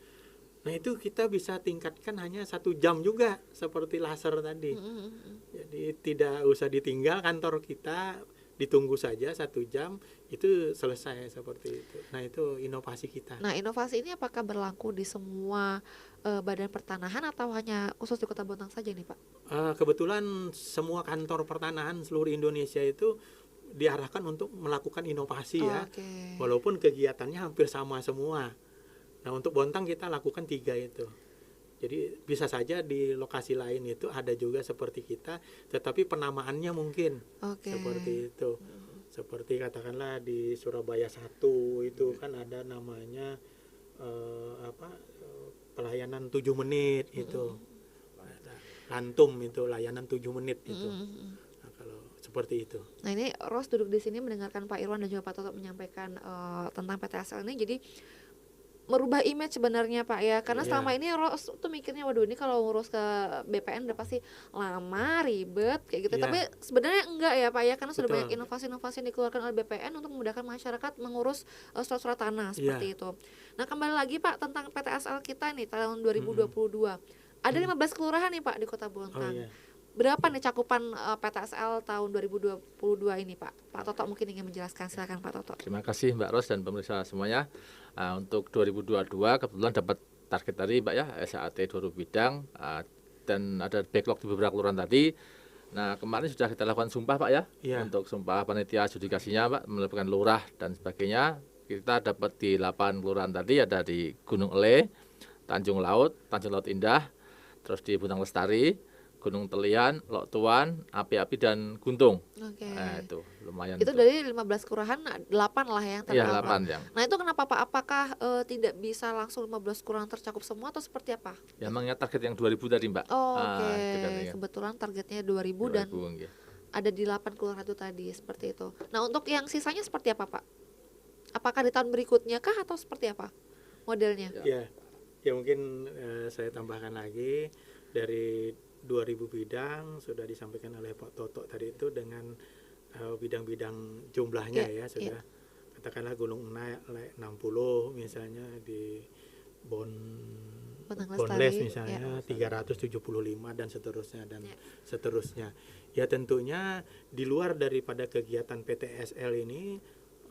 Nah, itu kita bisa tingkatkan hanya 1 jam juga seperti laser tadi. Jadi tidak usah ditinggal kantor kita, ditunggu saja 1 jam itu selesai seperti itu. Nah, itu inovasi kita. Nah, inovasi ini apakah berlaku di semua badan pertanahan atau hanya khusus di Kota Bontang saja nih Pak? Kebetulan semua kantor pertanahan seluruh Indonesia itu diarahkan untuk melakukan inovasi ya. Walaupun kegiatannya hampir sama semua. Nah, untuk Bontang kita lakukan 3 itu. Jadi bisa saja di lokasi lain itu ada juga seperti kita, tetapi penamaannya mungkin seperti itu. Seperti katakanlah di Surabaya 1 itu kan ada namanya pelayanan 7 menit itu. Lantum itu layanan 7 menit itu. Seperti itu. Nah, ini Ros duduk di sini mendengarkan Pak Irwan dan juga Pak Toto menyampaikan tentang PTSL ini, jadi merubah image sebenarnya Pak ya, karena selama ini Ros tuh mikirnya waduh ini kalau ngurus ke BPN udah pasti lama, ribet kayak gitu. Tapi sebenarnya enggak ya Pak ya, karena sudah banyak inovasi-inovasi yang dikeluarkan oleh BPN untuk memudahkan masyarakat mengurus surat-surat tanah seperti itu. Nah, kembali lagi Pak tentang PTSL kita nih tahun 2022. Ada 15 kelurahan nih Pak di Kota Bontang. Berapa nih cakupan PTSL tahun 2022 ini Pak? Pak Toto mungkin ingin menjelaskan, silakan Pak Toto. Terima kasih Mbak Ros dan pemirsa semuanya. Untuk 2022 kebetulan dapat target tadi Mbak ya, SAT 20 bidang dan ada backlog di beberapa kelurahan tadi. Nah, kemarin sudah kita lakukan sumpah Pak ya. Untuk sumpah panitia adjudikasinya Pak, melakukan lurah dan sebagainya. Kita dapat di 8 kelurahan tadi, ada di Gunung Ele, Tanjung Laut Indah, terus di Bontang Lestari, Gunung Telian, Lok Tuan, Api-Api dan Guntung. Oke. Itu lumayan. Itu dari 15 kelurahan 8 lah yang Iya, terdampak. 8 yang. Nah, itu kenapa Pak? Apakah tidak bisa langsung 15 kelurahan tercakup semua atau seperti apa? Ya emangnya target yang 2000 tadi, Mbak. Oh, Ah, oke. itu kan, ya. Kebetulan targetnya 2000 dan 2000, nggih. ada di 8 kelurahan itu tadi, seperti itu. Nah, untuk yang sisanya seperti apa, Pak? Apakah di tahun berikutnya kah atau seperti apa modelnya? Ya mungkin saya tambahkan lagi dari 2000 bidang sudah disampaikan oleh Pak Toto tadi itu dengan bidang-bidang jumlahnya ya sudah katakanlah Gunung Unai 60 misalnya di Bonles misalnya 375 dan seterusnya seterusnya. Ya tentunya di luar daripada kegiatan PTSL ini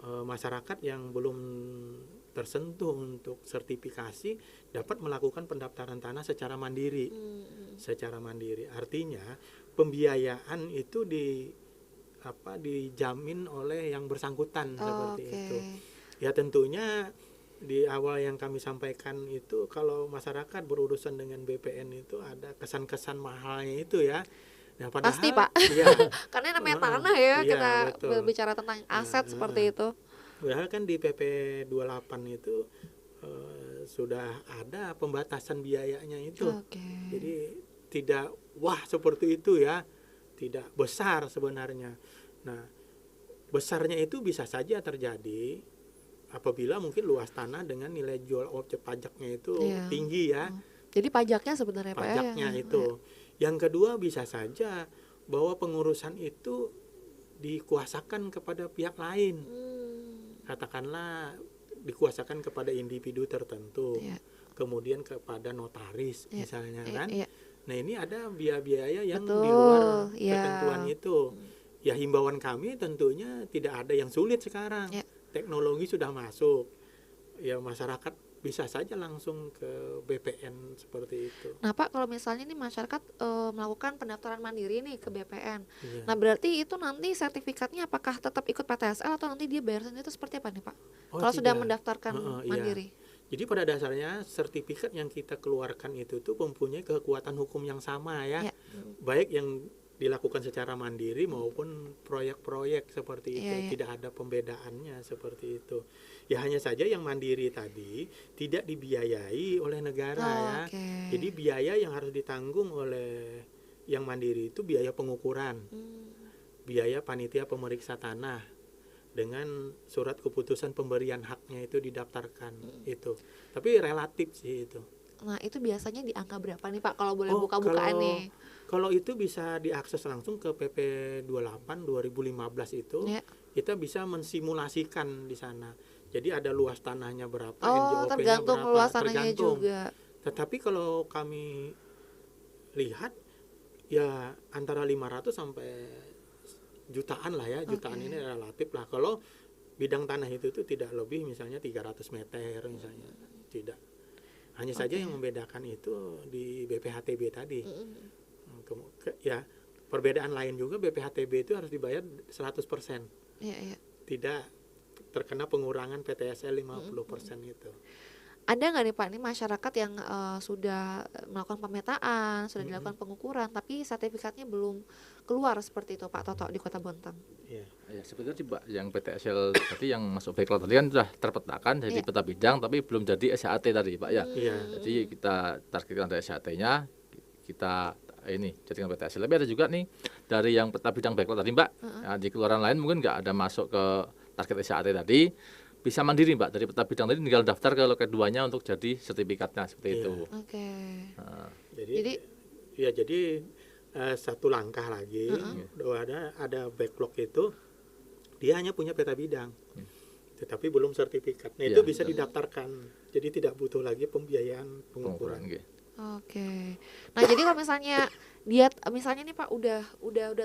masyarakat yang belum tersentuh untuk sertifikasi dapat melakukan pendaftaran tanah secara mandiri. Secara mandiri. Artinya pembiayaan itu dijamin oleh yang bersangkutan seperti itu. Ya tentunya di awal yang kami sampaikan itu kalau masyarakat berurusan dengan BPN itu ada kesan-kesan mahalnya itu ya. Nah, padahal, pasti Pak, ya, karena namanya tanah ya, kita betul. berbicara tentang aset seperti itu. Padahal kan di PP 28 itu sudah ada pembatasan biayanya itu. Jadi tidak wah seperti itu ya, tidak besar sebenarnya. Nah, besarnya itu bisa saja terjadi apabila mungkin luas tanah dengan nilai jual objek pajaknya itu tinggi ya. Jadi pajaknya sebenarnya Pak pajaknya itu. Yang kedua bisa saja bahwa pengurusan itu dikuasakan kepada pihak lain. Katakanlah dikuasakan kepada individu tertentu. Kemudian kepada notaris misalnya kan. Nah, ini ada biaya-biaya yang di luar ketentuan itu. Ya himbauan kami tentunya tidak ada yang sulit sekarang. Teknologi sudah masuk. Ya masyarakat bisa saja langsung ke BPN seperti itu. Nah Pak, kalau misalnya nih masyarakat melakukan pendaftaran mandiri nih ke BPN, nah berarti itu nanti sertifikatnya apakah tetap ikut PTSL atau nanti dia bayar sendiri itu seperti apa nih Pak? Kalau sudah mendaftarkan mandiri? Jadi pada dasarnya sertifikat yang kita keluarkan itu tuh mempunyai kekuatan hukum yang sama ya. Baik yang dilakukan secara mandiri maupun proyek-proyek seperti itu. Tidak ada pembedaannya seperti itu. Ya hanya saja yang mandiri tadi tidak dibiayai oleh negara ya. Jadi biaya yang harus ditanggung oleh yang mandiri itu biaya pengukuran. Biaya panitia pemeriksa tanah dengan surat keputusan pemberian haknya itu didaftarkan itu. Tapi relatif sih itu. Nah, itu biasanya di angka berapa nih Pak kalau boleh buka-bukaan nih? Kalau itu bisa diakses langsung ke PP 28 2015 itu, kita bisa mensimulasikan di sana. Jadi ada luas tanahnya berapa, NJOP-nya tergantung berapa, luas tanahnya juga. Tetapi kalau kami lihat ya antara 500 sampai jutaan lah ya, jutaan ini relatif lah. Kalau bidang tanah itu tuh tidak lebih misalnya 300 meter misalnya, tidak. Hanya saja yang membedakan itu di BPHTB tadi. Ya perbedaan lain juga BPHTB itu harus dibayar 100%. Tidak terkena pengurangan PTSL 50% itu. Ada nggak nih Pak nih masyarakat yang sudah melakukan pemetaan, sudah dilakukan pengukuran, tapi sertifikatnya belum keluar seperti itu Pak Toto di Kota Bontang? Ya seperti itu Pak, yang PTSL tadi yang masuk backlog tadi kan sudah terpetakan jadi peta bidang, tapi belum jadi SHAT tadi Pak ya. Jadi kita targetkan dari SHAT-nya, kita ini jadikan PTSL. Tapi ada juga nih dari yang peta bidang backlog tadi Mbak, di kelurahan lain mungkin nggak ada masuk ke target SHAT tadi, bisa mandiri Mbak dari peta bidang tadi tinggal daftar ke loket 2-nya untuk jadi sertifikatnya seperti itu. Jadi satu langkah lagi ada backlog itu dia hanya punya peta bidang. Tetapi belum sertifikat. Nah, itu bisa didaftarkan. Jadi tidak butuh lagi pembiayaan pengukuran. Nah, jadi kalau misalnya dia misalnya nih Pak udah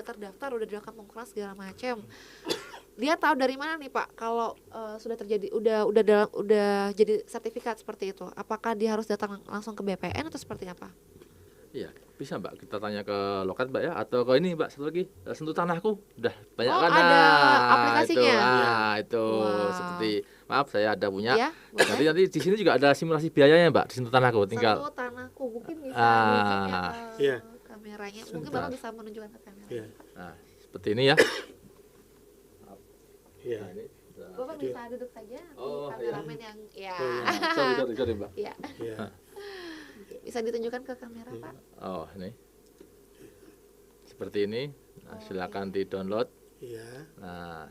terdaftar, udah dilakukan pengukuran segala macam. Dia tahu dari mana nih Pak kalau sudah terjadi udah jadi sertifikat seperti itu? Apakah dia harus datang langsung ke BPN atau seperti apa? Iya, bisa Mbak, kita tanya ke loket Mbak ya, atau ke ini Mbak, satu lagi, Sentuh Tanahku, udah banyak kan ada aplikasinya. Itu seperti, maaf saya ada punya. Nanti di sini juga ada simulasi biayanya Mbak, di Sentuh Tanahku, tinggal. Sentuh Tanahku mungkin bisa kameranya. Mungkin Sebentar. Bapak bisa menunjukkan ke kamera. Iya. Nah, seperti ini ya. Iya. Nah, ini. Bapak bisa duduk saja nanti Oh, kameramen yang ya. Sorry, Mbak. Iya. Iya. Bisa ditunjukkan ke kamera, Pak. Oh, ini. Seperti ini. Nah, silakan di-download. Iya. Nah,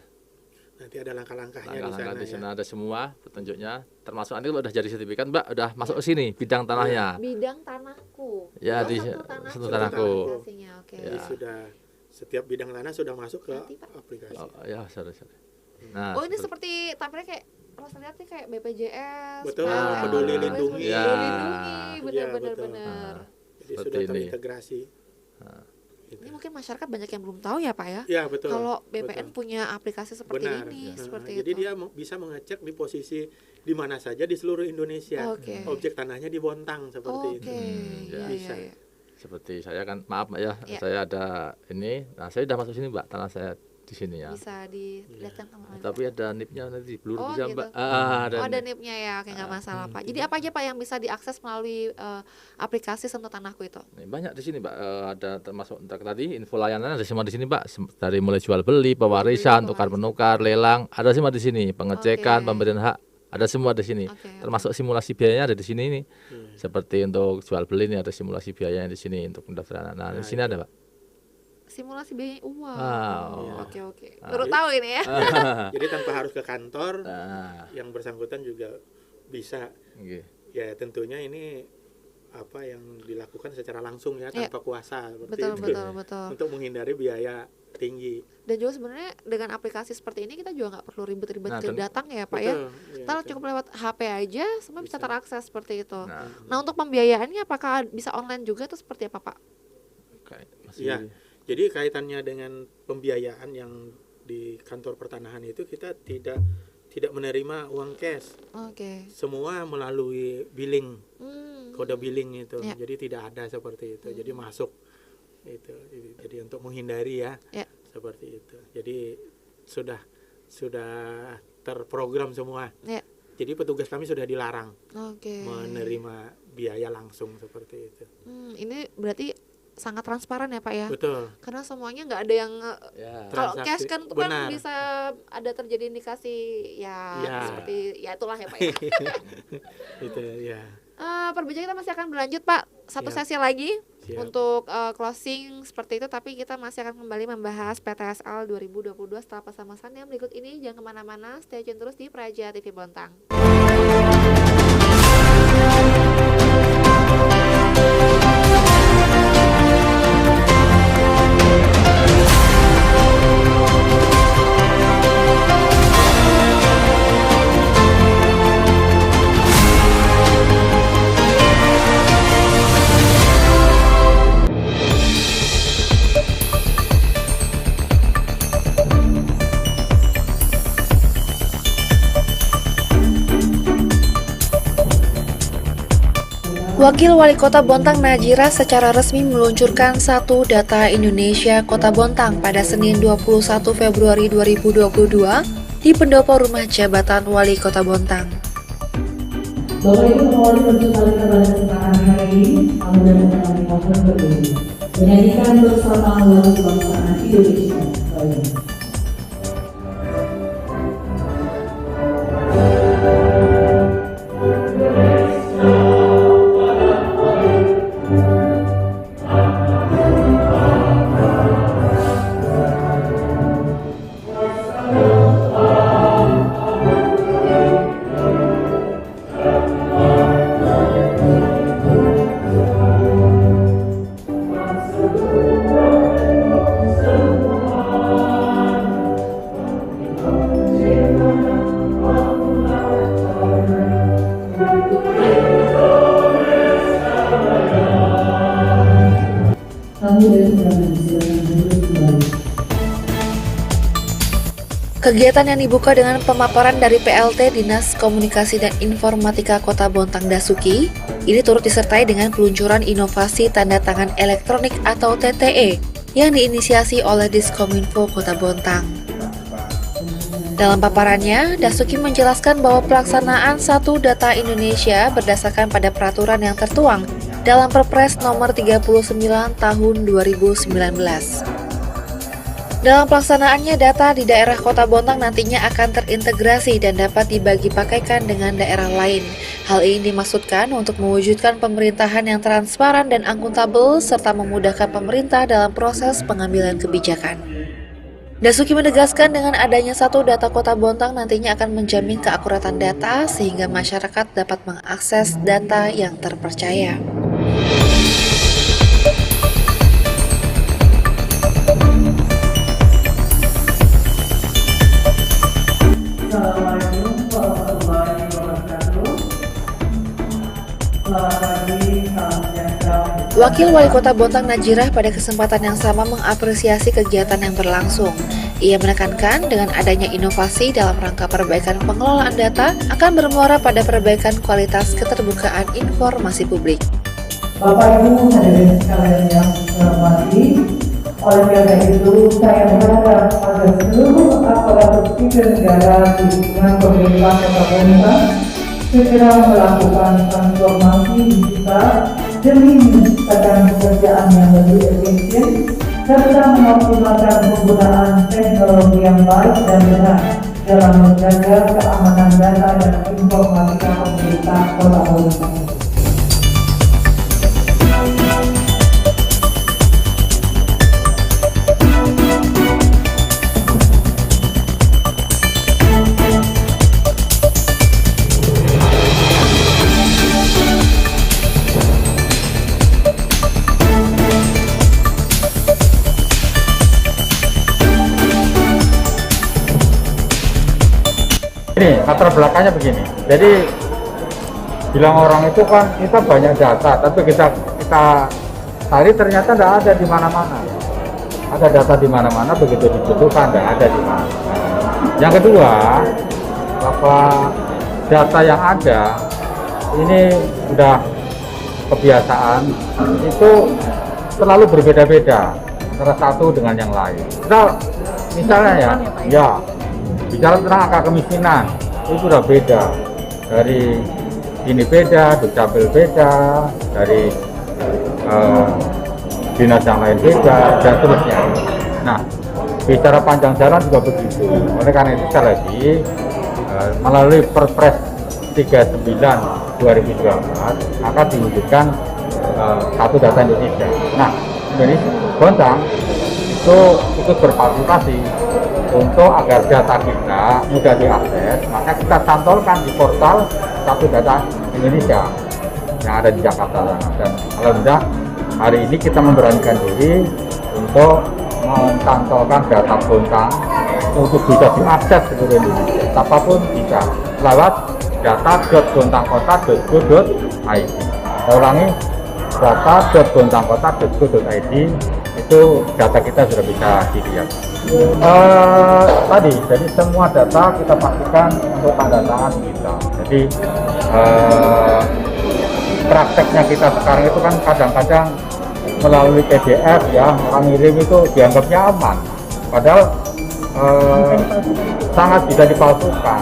Nanti ada langkah-langkahnya di sana. langkah-langkah di sana Ya. ada semua petunjuknya. Termasuk nanti kalau udah jadi sertifikat, Mbak, udah masuk ke sini bidang tanahnya. Bidang tanahku. Ya, Oh, di satu tanahku. aplikasinya, oke. Jadi Ya. sudah setiap bidang tanah sudah masuk ke Nanti, Pak. aplikasi. Oh, ya, sorry. Nah, Oh, ini seperti tampilnya kayak Rosa lihat nih kayak BPJS, Betul, PLN, Peduli Peduli Lindungi. Ya. Lindungi, Iya, benar-benar betul. benar. Jadi seperti sudah ini. terintegrasi. Gitu. Ini mungkin masyarakat banyak yang belum tahu ya, Pak ya. Ya, betul. Kalau BPN betul. punya aplikasi seperti Benar. ini, Nah, seperti jadi itu. dia bisa mengecek di posisi di mana saja di seluruh Indonesia. Oke. Objek tanahnya di Bontang seperti Oke, itu. iya, Bisa. iya, iya. seperti saya kan, maaf Mbak ya, Ya. saya ada ini. Nah, saya udah masuk sini, Mbak, tanah saya di sini ya. Bisa dilihatkan kemana. Tapi ada nipnya nanti di blur Oh, bisa, gitu. Mbak. Ada NIP-nya ya, oke nggak masalah Pak. Jadi apa aja Pak yang bisa diakses melalui aplikasi Sentuh Tanahku itu? Nih, banyak di sini, Mbak. Ada termasuk tadi info layanan ada semua di sini, Pak. Dari mulai jual beli, pewarisan, tukar menukar, lelang, ada semua di sini. Pengecekan, Oke. pemberian hak, ada semua di sini. Oke. Termasuk simulasi biayanya ada di sini nih. Seperti untuk jual beli ini ada simulasi biayanya di sini untuk pendaftaran. Nah, di sini ada, Pak. Simulasi biaya uang. Wow. Oke. Baru tahu ini ya. Jadi tanpa harus ke kantor, Nah, yang bersangkutan juga bisa. nggih. Ya tentunya ini apa yang dilakukan secara langsung ya, Iya. tanpa kuasa seperti Betul, itu. betul, betul. Untuk menghindari biaya tinggi. Dan juga sebenarnya dengan aplikasi seperti ini kita juga nggak perlu ribet-ribet Nah, datang ya Pak ya. Betul, iya, Kita betul. cukup lewat HP aja, semua bisa Bisa. terakses seperti itu. Nah, Nah untuk pembiayaannya apakah bisa online juga atau seperti apa Pak? kayak masih Iya. Jadi kaitannya dengan pembiayaan yang di kantor pertanahan itu kita tidak menerima uang cash. Oke. Semua melalui billing, kode billing itu. Ya. Jadi tidak ada seperti itu. Jadi masuk itu. Jadi untuk menghindari ya, Ya. seperti itu. Jadi sudah terprogram semua. Ya. Jadi petugas kami sudah dilarang Oke. menerima biaya langsung seperti itu. Ini berarti sangat transparan ya Pak ya. Betul. Karena semuanya nggak ada yang ya. kalau Transaksi, cash kan tuh kan benar. bisa ada terjadi indikasi ya, Ya. seperti ya itulah ya Pak ya. Itu ya. Perbincangan kita masih akan berlanjut Pak. Satu Siap. sesi lagi Siap. untuk closing seperti itu, tapi kita masih akan kembali membahas PTSL 2022 setelah pesan-pesan yang berikut ini. Jangan kemana-mana, stay tune terus di Praja TV Bontang. Wakil Wali Kota Bontang Najira secara resmi meluncurkan Satu Data Indonesia Kota Bontang pada Senin 21 Februari 2022 di pendopo Rumah Jabatan Wali Kota Bontang. Bapak Ibu mohon untuk kali kepada kesempatan hari ini, kami dan kami mohon berdiri menyanyikan bersama lagu kebangsaan Indonesia. Baik. Kami dan kami silakan duduk kembali. Kegiatan yang dibuka dengan pemaparan dari PLT Dinas Komunikasi dan Informatika Kota Bontang Dasuki, ini turut disertai dengan peluncuran inovasi tanda tangan elektronik atau TTE yang diinisiasi oleh Diskominfo Kota Bontang. Dalam paparannya, Dasuki menjelaskan bahwa pelaksanaan Satu Data Indonesia berdasarkan pada peraturan yang tertuang dalam Perpres nomor 39 tahun 2019. Dalam pelaksanaannya, data di daerah Kota Bontang nantinya akan terintegrasi dan dapat dibagi pakaikan dengan daerah lain. Hal ini dimaksudkan untuk mewujudkan pemerintahan yang transparan dan akuntabel serta memudahkan pemerintah dalam proses pengambilan kebijakan. Dasuki menegaskan dengan adanya satu data Kota Bontang nantinya akan menjamin keakuratan data sehingga masyarakat dapat mengakses data yang terpercaya. Assalamualaikum warahmatullahi wabarakatuh. Selamat pagi, salam sejahtera. Wakil Wali Kota Bontang Najirah pada kesempatan yang sama mengapresiasi kegiatan yang berlangsung. Ia menekankan dengan adanya inovasi dalam rangka perbaikan pengelolaan data akan bermuara pada perbaikan kualitas keterbukaan informasi publik. Bapak Ibu hadirin sekalian yang saya hormati, oleh karena itu saya berharap agar seluruh aparatur sipil negara di lingkungan pemerintah Kota Bontang segera melakukan transformasi digital demi menciptakan pekerjaan yang lebih efisien serta mengoptimalkan penggunaan teknologi yang baik dan benar dalam menjaga keamanan data dan informatika pemerintah Kota Bontang. Ini latar belakangnya begini. Jadi bilang orang itu kan kita banyak data, tapi kita cari ternyata tidak ada di mana-mana. Ada data di mana-mana, begitu dibutuhkan tidak ada di mana. Yang kedua, data yang ada ini sudah kebiasaan itu selalu berbeda-beda antara satu dengan yang lain. Misalnya ya. Bicara tentang angka kemiskinan, itu sudah beda. Dari ini beda, Dukcapil beda, dari dinas yang lain beda, dan seterusnya. Nah, bicara panjang jalan juga begitu. Oleh karena itu sekali lagi, melalui Perpres 39 2012 akan diwujudkan satu data Indonesia. Nah, Indonesia Bontang itu ikut berpartisipasi untuk agar data kita mudah diakses, maka kita cantolkan di portal satu data Indonesia yang ada di Jakarta. Dan alhamdulillah hari ini kita memberanikan diri untuk mencantolkan data Bontang untuk bisa diakses seluruh Indonesia, apapun bisa lewat data.bontangkota.go.id. Saya ulangi, data.bontangkota.go.id, itu data kita sudah bisa dilihat. Jadi semua data kita pastikan untuk tanda tangan kita. Jadi prakteknya kita sekarang itu kan kadang-kadang melalui PDF ya, orang ngirim itu dianggapnya aman, padahal sangat bisa dipalsukan.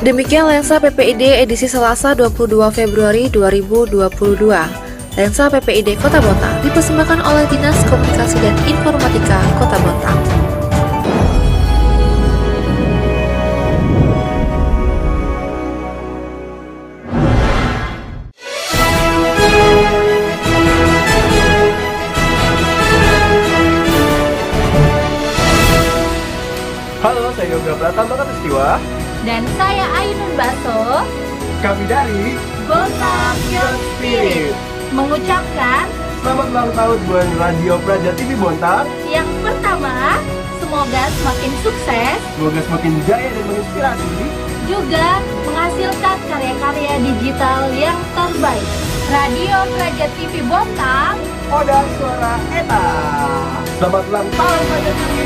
Demikian Lensa PPID edisi Selasa 22 Februari 2022. Lensa PPID Kota Bontang dipersembahkan oleh Dinas Komunikasi dan Informatika Kota Bontang. Halo, saya Yoga Pratama Katustiwa. Dan saya Ainun Baso. Kami dari Bontang Your Spirit mengucapkan selamat ulang tahun buat Radio Praja TV Bontang. Yang pertama, semoga semakin sukses, semoga semakin jaya dan menginspirasi, juga menghasilkan karya-karya digital yang terbaik. Radio Praja TV Bontang, Oda Suara Eta. Selamat ulang tahun Praja TV.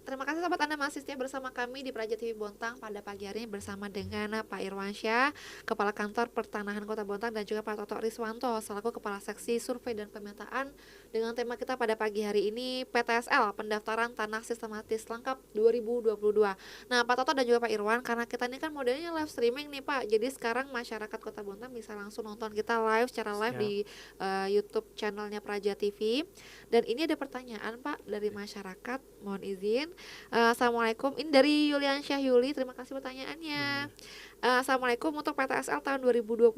Terima kasih sahabat Anda masih setia bersama kami di Praja TV Bontang pada pagi hari ini bersama dengan Pak Irwansyah, Kepala Kantor Pertanahan Kota Bontang, dan juga Pak Toto Riswanto selaku Kepala Seksi Survei dan Pemetaan, dengan tema kita pada pagi hari ini PTSL, Pendaftaran Tanah Sistematis Lengkap 2022. Nah, Pak Toto dan juga Pak Irwan, karena kita ini kan modelnya live streaming nih Pak, jadi sekarang masyarakat Kota Bontang bisa langsung nonton kita live secara live di YouTube channelnya Praja TV. Dan ini ada pertanyaan Pak dari masyarakat, mohon izin. Assalamualaikum, ini dari Yulian Syahyuli, terima kasih pertanyaannya. Assalamualaikum, untuk PTSL tahun 2022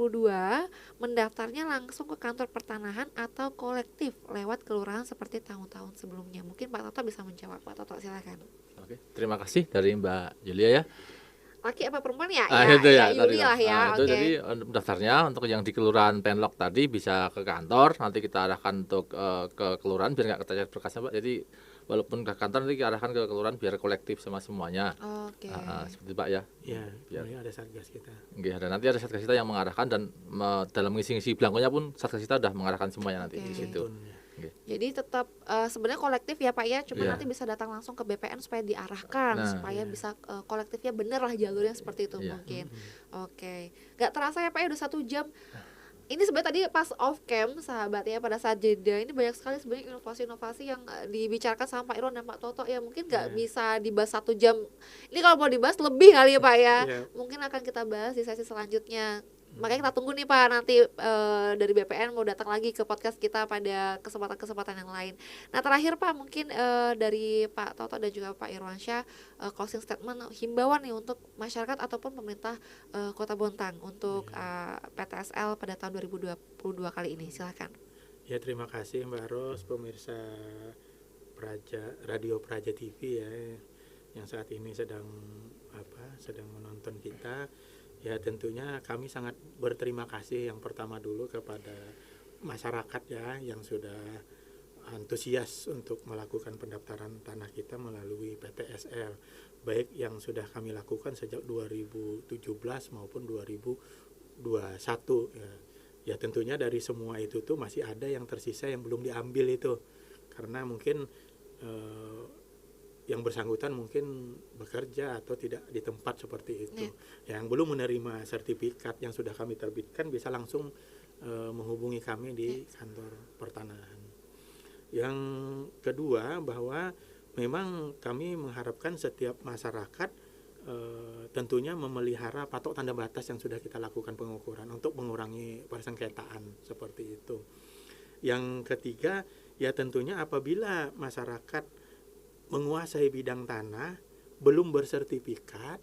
mendaftarnya langsung ke kantor pertanahan atau kolektif lewat kelurahan seperti tahun-tahun sebelumnya? Mungkin Pak Toto bisa menjawab. Pak Toto silakan. Oke, terima kasih dari Mbak Julia ya. Laki apa perempuan ya? Itu ya, Yuli lah ya. Itu Oke. jadi daftarnya untuk yang di Kelurahan Penlok tadi bisa ke kantor, nanti kita arahkan untuk ke kelurahan biar nggak ketahuan berkasnya Pak. Jadi walaupun ke kantor nanti kita arahkan ke kelurahan biar kolektif sama semuanya. Oke. Seperti Pak ya. Iya, biar ada satgas kita. Ada nanti ada satgas kita yang mengarahkan, dan dalam ngisi belangkonya pun satgas kita udah mengarahkan semuanya nanti di situ. Jadi tetap sebenarnya kolektif ya Pak ya, cuma nanti bisa datang langsung ke BPN supaya diarahkan, supaya bisa kolektifnya bener lah jalurnya seperti itu mungkin. Oke, nggak terasa ya Pak ya udah 1 jam. Ini sebenarnya tadi pas off cam sahabat ya, pada saat jeda ini banyak sekali sebenarnya inovasi-inovasi yang dibicarakan sama Pak Irwan dan Pak Toto ya, mungkin nggak bisa dibahas 1 jam. Ini kalau mau dibahas lebih kali ya Pak ya. Mungkin akan kita bahas di sesi selanjutnya. Makanya kita tunggu nih Pak, nanti dari BPN mau datang lagi ke podcast kita pada kesempatan-kesempatan yang lain. Nah terakhir Pak, mungkin dari Pak Toto dan juga Pak Irwansyah, closing statement, himbauan nih untuk masyarakat ataupun pemerintah Kota Bontang untuk PTSL pada tahun 2022 kali ini, silakan. Ya, terima kasih Mbak Ros, pemirsa Radio Praja TV ya, yang saat ini sedang menonton kita. Ya, tentunya kami sangat berterima kasih yang pertama dulu kepada masyarakat ya yang sudah antusias untuk melakukan pendaftaran tanah kita melalui PTSL, baik yang sudah kami lakukan sejak 2017 maupun 2021 ya. Ya, tentunya dari semua itu tuh masih ada yang tersisa yang belum diambil itu, karena mungkin yang bersangkutan mungkin bekerja atau tidak di tempat seperti itu. Yang belum menerima sertifikat yang sudah kami terbitkan bisa langsung menghubungi kami di kantor pertanahan. Yang kedua, bahwa memang kami mengharapkan setiap masyarakat tentunya memelihara patok tanda batas yang sudah kita lakukan pengukuran untuk mengurangi persengketaan seperti itu. Yang ketiga, ya tentunya apabila masyarakat menguasai bidang tanah belum bersertifikat,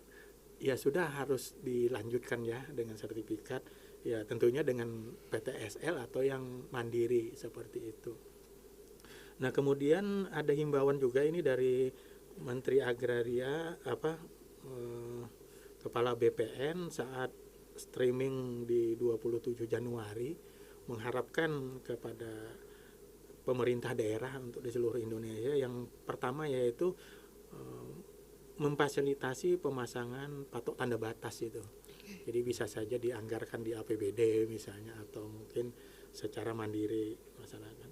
ya sudah harus dilanjutkan ya dengan sertifikat, ya tentunya dengan PTSL atau yang mandiri seperti itu. Nah, kemudian ada himbauan juga ini dari Menteri Agraria Kepala BPN saat streaming di 27 Januari mengharapkan kepada pemerintah daerah untuk di seluruh Indonesia, yang pertama yaitu memfasilitasi pemasangan patok tanda batas itu. Jadi bisa saja dianggarkan di APBD misalnya, atau mungkin secara mandiri masyarakat.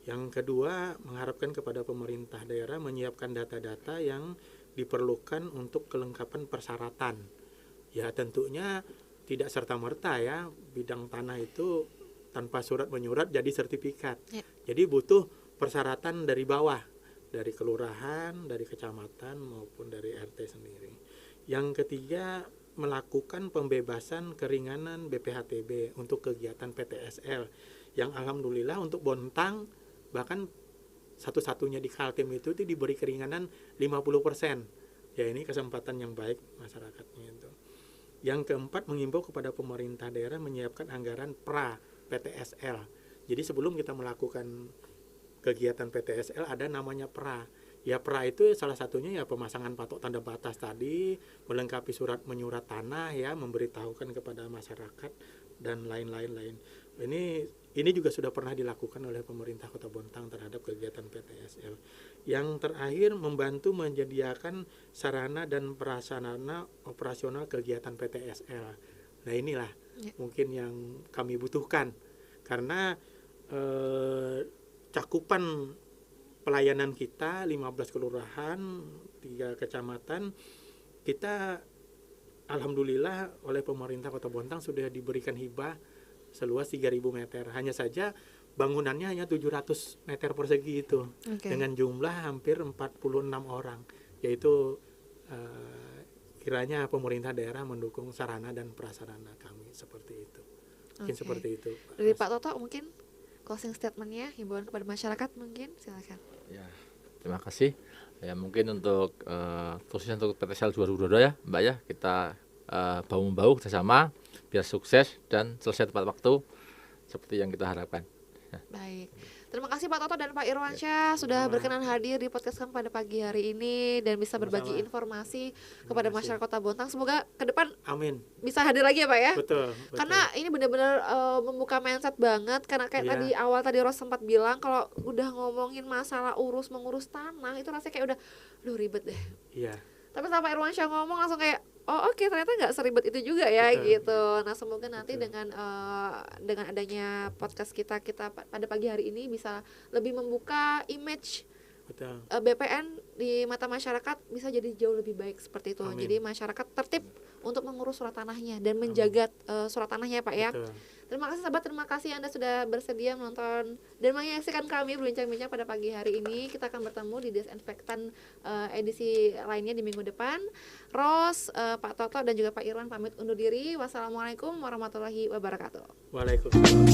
Yang kedua, mengharapkan kepada pemerintah daerah menyiapkan data-data yang diperlukan untuk kelengkapan persyaratan. Ya tentunya tidak serta-merta ya bidang tanah itu tanpa surat menyurat jadi sertifikat. Jadi butuh persyaratan dari bawah, dari kelurahan, dari kecamatan maupun dari RT sendiri. Yang ketiga, melakukan pembebasan keringanan BPHTB untuk kegiatan PTSL, yang alhamdulillah untuk Bontang bahkan satu-satunya di Kaltim itu diberi keringanan 50%. Ya, ini kesempatan yang baik masyarakatnya itu. Yang keempat, mengimbau kepada pemerintah daerah menyiapkan anggaran PTSL. Jadi sebelum kita melakukan kegiatan PTSL ada namanya PRA. Ya, PRA itu salah satunya ya pemasangan patok tanda batas tadi, melengkapi surat menyurat tanah ya, memberitahukan kepada masyarakat dan lain-lain. Ini juga sudah pernah dilakukan oleh pemerintah Kota Bontang terhadap kegiatan PTSL. Yang terakhir, membantu menyediakan sarana dan prasarana operasional kegiatan PTSL. Nah, inilah mungkin yang kami butuhkan, karena cakupan pelayanan kita 15 kelurahan 3 kecamatan kita alhamdulillah oleh pemerintah Kota Bontang sudah diberikan hibah seluas 3.000 meter. Hanya saja bangunannya hanya 700 meter persegi itu, dengan jumlah hampir 46 orang, yaitu kiranya pemerintah daerah mendukung sarana dan prasarana kami seperti itu. Mungkin seperti itu. Dari Pak Toto mungkin closing statementnya, himbauan kepada masyarakat mungkin, silakan. Ya, terima kasih. Ya mungkin untuk khususnya untuk PTSL 2022 ya Mbak ya, kita bahu-membahu bersama biar sukses dan selesai tepat waktu seperti yang kita harapkan. Baik, terima kasih Pak Toto dan Pak Irwansyah sudah berkenan hadir di podcast kami pada pagi hari ini dan bisa berbagi informasi kepada masyarakat Kota Bontang. Semoga ke depan bisa hadir lagi ya Pak ya. Betul. Karena ini benar-benar membuka mindset banget, karena kayak tadi awal tadi Ros sempat bilang kalau udah ngomongin masalah mengurus tanah itu rasanya kayak udah ribet deh. Iya. Tapi sama Pak Irwansyah ngomong langsung kayak oke, ternyata nggak seribet itu juga ya. Betul. Gitu. Nah semoga nanti dengan adanya podcast kita pada pagi hari ini bisa lebih membuka image BPN di mata masyarakat, bisa jadi jauh lebih baik seperti itu. Jadi masyarakat tertib untuk mengurus surat tanahnya dan menjaga surat tanahnya Pak ya. Betul. Terima kasih sahabat, terima kasih Anda sudah bersedia menonton dan menyaksikan kami berbincang-bincang pada pagi hari ini. Kita akan bertemu di Disinfektan edisi lainnya di minggu depan. Ros, Pak Toto dan juga Pak Irwan pamit undur diri. Wassalamualaikum warahmatullahi wabarakatuh. Waalaikumsalam.